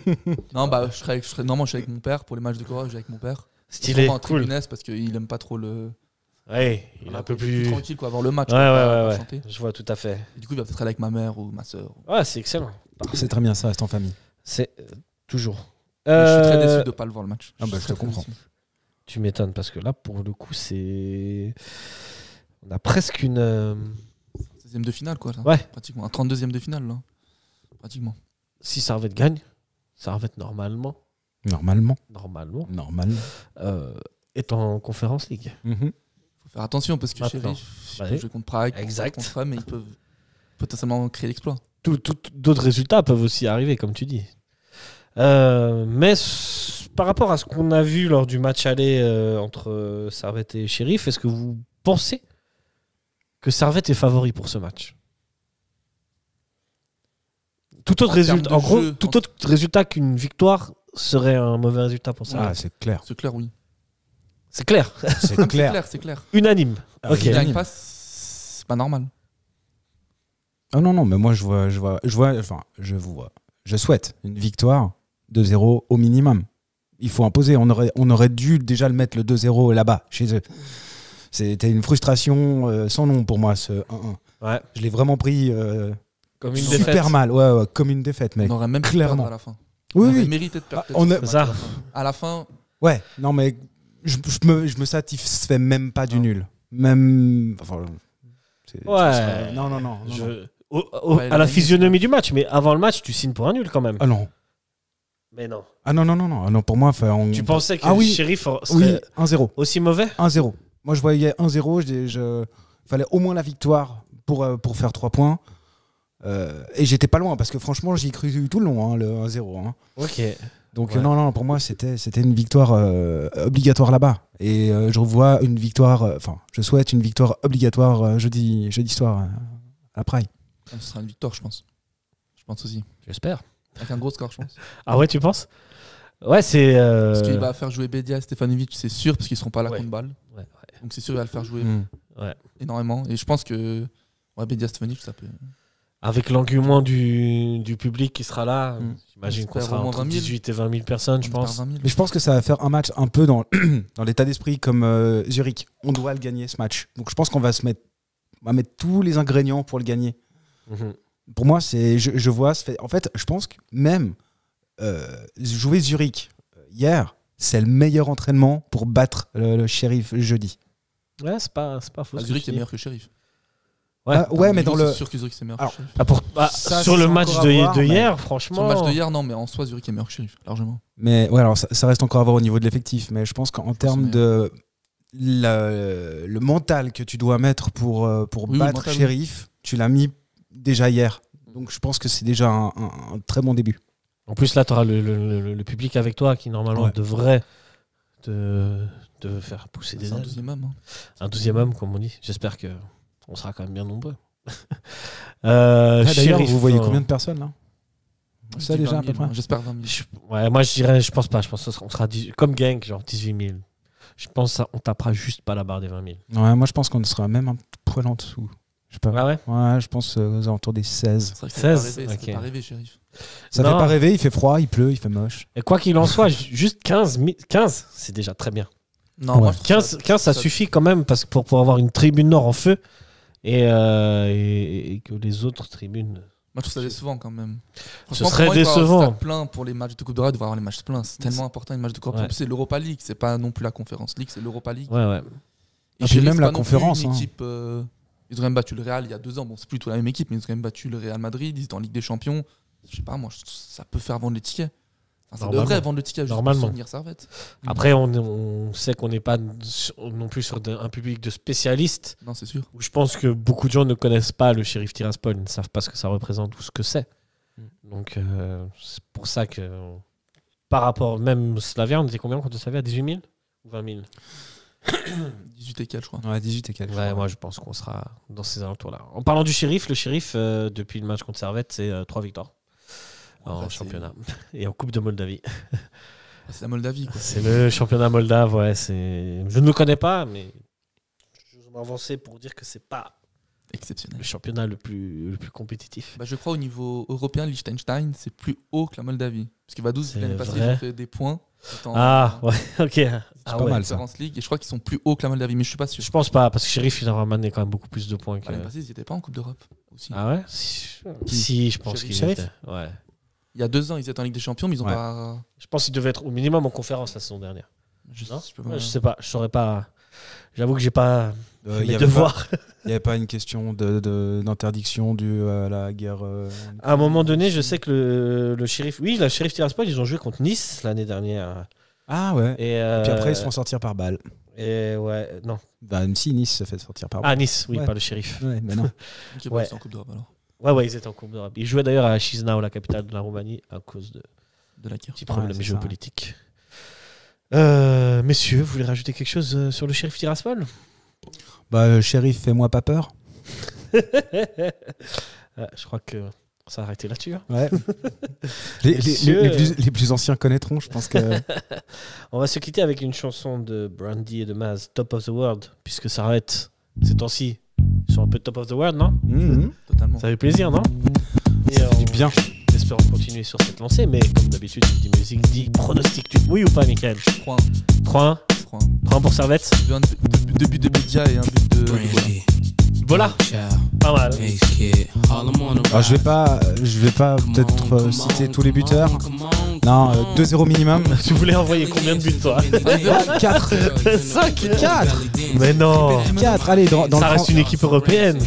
Non, je serais normalement, je suis avec mon père pour les matchs de Cora. Je vais avec mon père. Stylé, cool. Parce qu'il aime pas trop le. Ouais, il est un peu plus tranquille, quoi, avoir le match. Ouais. Je vois tout à fait. Et du coup, il va peut-être aller avec ma mère ou ma soeur. Ouais, c'est excellent. C'est très bien, ça reste en famille. C'est toujours. Je suis très déçu de ne pas le voir le match. Je te comprends. Tu m'étonnes parce que là, pour le coup, on a presque une 16e de finale, quoi. Là. Ouais. Pratiquement. Un 32e de finale, là. Pratiquement. Si Servette gagne, Servette normalement. Est en Conference League. Faut faire attention parce que Sheriff, ils peuvent jouer contre Prague, contre eux, mais ils peuvent potentiellement créer l'exploit. D'autres résultats peuvent aussi arriver, comme tu dis. Mais par rapport à ce qu'on a vu lors du match aller entre Servette et Sheriff, est-ce que vous pensez que Servette est favori pour ce match? Tout autre résultat qu'une victoire serait un mauvais résultat pour Servette. C'est clair. C'est clair, oui. C'est clair. C'est clair. Unanime. Ok. Il gagne pas, c'est pas normal. Ah non, mais moi je souhaite une victoire 2-0 au minimum. Il faut imposer. On aurait dû déjà le mettre le 2-0 là-bas, chez eux. C'était une frustration sans nom pour moi, ce 1-1. Ouais. Je l'ai vraiment pris comme une super défaite. mal. Ouais, comme une défaite, mec. On aurait même clairement à la fin. Oui. On aurait mérité de perdre. À la fin. Ouais, non, mais je me satisfais même pas du nul. Même. Enfin, non. À la physionomie du match, mais avant le match, tu signes pour un nul quand même. Ah non. Mais non. Ah non, pour moi, tu pensais que le Sheriff serait 1-0. Aussi mauvais? 1-0. Moi, je voyais 1-0. Fallait au moins la victoire pour faire 3 points. Et j'étais pas loin parce que franchement, j'y ai cru tout le long, le 1-0. Ok. Donc non, pour moi, c'était une victoire obligatoire là-bas. Et je souhaite une victoire obligatoire jeudi soir à Prague. Ce sera une victoire, je pense. Je pense aussi. J'espère. Avec un gros score, je pense. Ah ouais, tu penses? Ouais, c'est. Parce qu'il va faire jouer Bedia et Stefanovic, c'est sûr, parce qu'ils seront pas là contre balle. Ouais. Donc c'est sûr, il va le faire jouer énormément. Et je pense que Bedia Stefanovic, ça peut. Avec l'engouement du public qui sera là, j'imagine qu'on sera entre 18 et 20 000 personnes, je pense. Mais je pense que ça va faire un match un peu dans l'état d'esprit comme Zurich. On doit le gagner, ce match. Donc je pense qu'on va mettre tous les ingrédients pour le gagner. Pour moi, je vois. En fait, je pense que même jouer Zurich hier, c'est le meilleur entraînement pour battre le Sheriff jeudi. Ouais, c'est pas faux. Zurich est meilleur que Sheriff. Ouais, mais dans le. C'est sûr que Zurich c'est meilleur que Sheriff. Sur le match de hier, franchement. Sur le match de hier, non, mais en soi, Zurich est meilleur que Sheriff, largement. Mais ouais, alors ça reste encore à voir au niveau de l'effectif, mais je pense qu'en termes de le mental que tu dois mettre pour battre Sheriff, tu l'as mis déjà hier. Donc je pense que c'est déjà un très bon début. En plus, là, tu auras le public avec toi qui, normalement, devrait te faire pousser des ailes. Un 12e homme, comme on dit. J'espère qu'on sera quand même bien nombreux. D'ailleurs, vous voyez combien de personnes, là? Ça, déjà, 000, à peu près. J'espère 20 000. Moi, je pense pas. Je pense qu'on sera comme gang, genre 18 000. Je pense qu'on tapera juste pas la barre des 20 000. Ouais, moi, je pense qu'on sera même un poil en dessous. Je sais pas. Ah ouais? Ouais, je pense aux alentours des 16. Ça fait pas rêver, Sheriff. Ça fait pas rêver, il fait froid, il pleut, il fait moche. Et quoi qu'il en soit, juste 15, c'est déjà très bien. Non, moi, 15, ça suffit quand même parce que pour avoir une tribune nord en feu et que les autres tribunes. Moi, je trouve ça décevant quand même. Ce serait décevant. Plein pour les matchs de Coupe d'Europe, de voir les matchs pleins. C'est tellement important les matchs de Coupe d'Europe. C'est l'Europa League, c'est pas non plus la Conference League, c'est l'Europa League. Ouais. Et puis même la Conférence. Une équipe, ils ont même battu le Real il y a 2 ans. Bon, c'est plus tout la même équipe, mais ils ont quand même battu le Real Madrid. Ils étaient en Ligue des Champions. Je sais pas, moi, ça peut faire vendre les tickets. Enfin, ça devrait vendre le ticket juste pour soutenir Servette. Après, on sait qu'on n'est pas non plus sur un public de spécialistes. Non, c'est sûr. Où je pense que beaucoup de gens ne connaissent pas le Sheriff Tiraspol, ils ne savent pas ce que ça représente ou ce que c'est. Donc, c'est pour ça que par rapport même au Slavia, on était combien contre Slavia? 18 000 ou 20 000? 18 et 4, je crois. Ouais, 18 et 4. Ouais, moi, je pense qu'on sera dans ces alentours-là. En parlant du Sheriff, le Sheriff, depuis le match contre Servette, c'est 3 victoires. En championnat et en Coupe de Moldavie. C'est la Moldavie, quoi. C'est le championnat moldave, ouais. Je ne le connais pas, mais je vais m'avancer pour dire que c'est pas exceptionnel. Le championnat le plus compétitif. Je crois au niveau européen, Liechtenstein, c'est plus haut que la Moldavie. Parce que Vaduz, l'année passée, ils ont fait des points. Ouais, ok. C'est pas mal, ça. League, et je crois qu'ils sont plus hauts que la Moldavie, mais je suis pas sûr. Je pense pas, parce que Sheriff, il a ramené quand même beaucoup plus de points. L'année passée, ils n'étaient pas en Coupe d'Europe aussi. Ah ouais? Si, je pense qu'ils étaient. Ouais. Il y a 2 ans, ils étaient en Ligue des Champions, mais ils ont pas. Je pense qu'ils devaient être au minimum en conférence la saison dernière. Je sais pas, je saurais pas. J'avoue que j'ai pas mes devoirs. Il n'y avait pas une question d'interdiction due à la guerre. À un moment donné, je sais que le Sheriff. Oui, le Sheriff Tiraspol, ils ont joué contre Nice l'année dernière. Ah ouais. Et puis après, ils se font sortir par balle. Et ouais, non. Même si Nice se fait sortir par balle. Ah, Nice, oui, pas le Sheriff. Ouais, mais non. Ils étaient en Coupe d'Europe alors. Ouais, ils étaient en Coupe d'Europe. Ils jouaient d'ailleurs à Chisinau, la capitale de la Roumanie, à cause de la guerre. Petit problème géopolitique. Messieurs, vous voulez rajouter quelque chose sur le Sheriff Tiraspol? Sheriff, fais-moi pas peur. Je crois que ça a arrêté là-dessus. Hein. Ouais. les plus anciens connaîtront, je pense que. On va se quitter avec une chanson de Brandy et de Maz, Top of the World, puisque ça arrête ces temps-ci. Ils sont un peu top of the world, non? Totalement. Ça fait plaisir, non? Ça fait du bien. Espérons continuer sur cette lancée, mais comme d'habitude, dit musique dit pronostic. Oui ou pas, Mickaël? 3-1 pour Servette. 2 buts de Bédia et 1 but de Voilà. Pas mal. Alors, je vais pas peut-être citer tous les buteurs. Non, 2-0 minimum. Tu voulais envoyer combien de buts, toi? 4. 5 4. Mais non. 4, allez, ça reste une équipe européenne.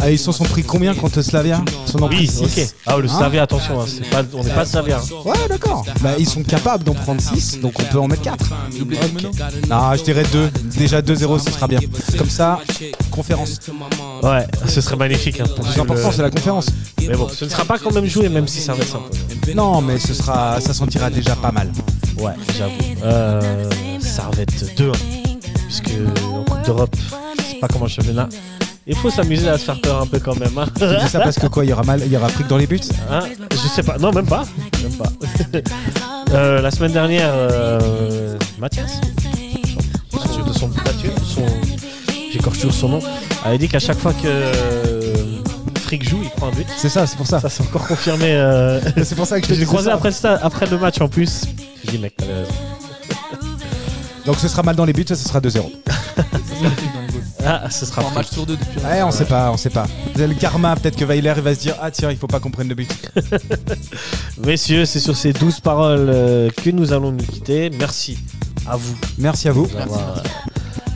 Ils se sont pris combien contre Slavia? Oui, ok. Ah, le Slavia, attention, hein, on n'est pas Slavia. Ouais, d'accord. Ils sont capables d'en prendre 6, donc on peut en mettre 4. Non, je dirais 2. Déjà 2-0, ce sera bien. Comme ça, conférence. Ouais, ce serait magnifique. Hein, le plus important, c'est la conférence. Mais bon, ce ne sera pas quand même joué, même si ça va être simple. Non, mais ça sentira déjà pas mal. Ouais, j'avoue. Servette 2-1. Puisque en Coupe d'Europe, c'est pas comme un championnat. Il faut s'amuser à se faire peur un peu quand même. Hein. Tu dis ça parce que quoi, il y aura fric dans les buts? Je sais pas. Non, même pas. La semaine dernière, Mathias, j'écorche toujours son nom, avait dit qu'à chaque fois que Frick joue, il prend un but. C'est ça, c'est pour ça. Ça s'est encore confirmé. C'est pour ça que je l'ai croisé après le match en plus. J'ai dit, mec, t'avais raison. Donc ce sera mal dans les buts, ça sera 2-0. Ah, ce sera un match sur 2 depuis. Ouais, on sait pas. Le karma, peut-être que Weiler il va se dire ah tiens, il faut pas qu'on prenne de but. Messieurs, c'est sur ces 12 paroles que nous allons nous quitter. Merci à vous. Merci à vous. D'avoir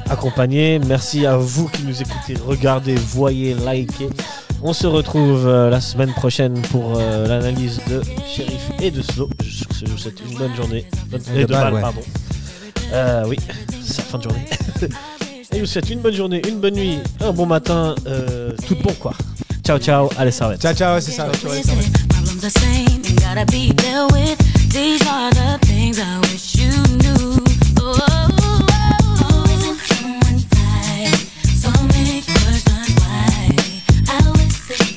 accompagné. Merci à vous qui nous écoutez, regardez, voyez, likez. On se retrouve la semaine prochaine pour l'analyse de Sheriff et de Slow. Je vous souhaite une bonne journée. De balle, ouais. Pardon. Oui, c'est fin de journée. Et je vous souhaite une bonne journée, une bonne nuit, un bon matin, tout bon quoi. Ciao, ciao, allez, Servette. Ciao, ciao, c'est ça.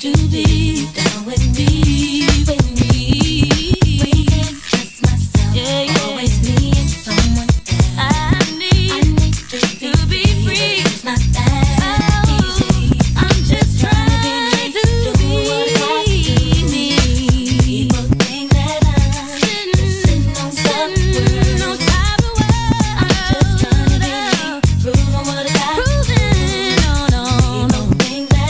To be down with me, with me. We can't trust myself. Yeah, yeah. Always need someone else. I need to be free. It's not that easy. I'm just trying to be me. People think that I'm sitting on top of the world. I'm just trying to be me, proving what I got. People think that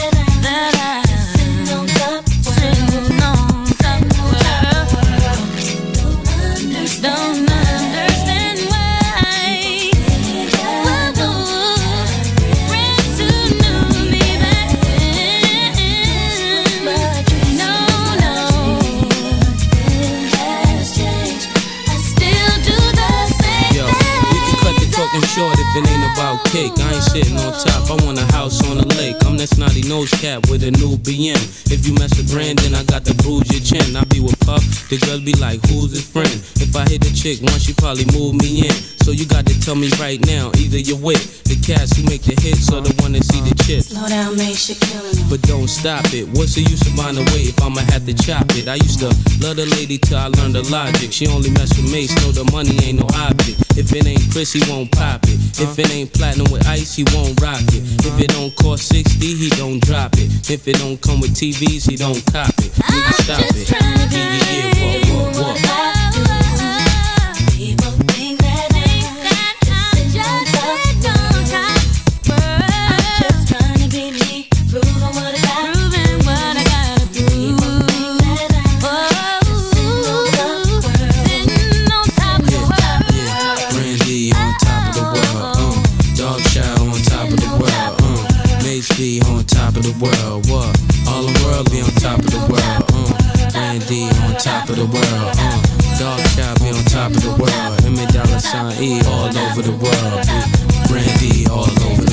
I'm short if it ain't about cake. I ain't sitting on top, I want a house on a lake. I'm that snotty nose cat with a new BM. If you mess with Brandon, I got to bruise your chin. I be with Puff, the girls be like, who's his friend? If I hit a chick once, she probably move me in. So you got to tell me right now, either you're with the cats who make the hits or the one that see the chips. Slow down, make shit killing them. But don't stop it. What's the use of buying a weight if I'ma have to chop it? I used to love the lady till I learned the logic. She only mess with mace, know the money ain't no object. If it ain't Chris, he won't pop it. If it ain't platinum with ice, he won't rock it. If it don't cost 60, he don't drop it. If it don't come with TVs, he don't cop it. Nigga, stop it. Yeah, what? People think that I'm just on top. I'm just trying to be me, proving what I got. People think that I'm sitting on top of the world. Yeah. Brandy on top of the world. Dog Chow on top of the world. Mace B on top of the world. What? All the world be on top of the world. Brandy on top of the world. Dog Chow be on top of the world. $1 $E all over the world. Brandy all over the world.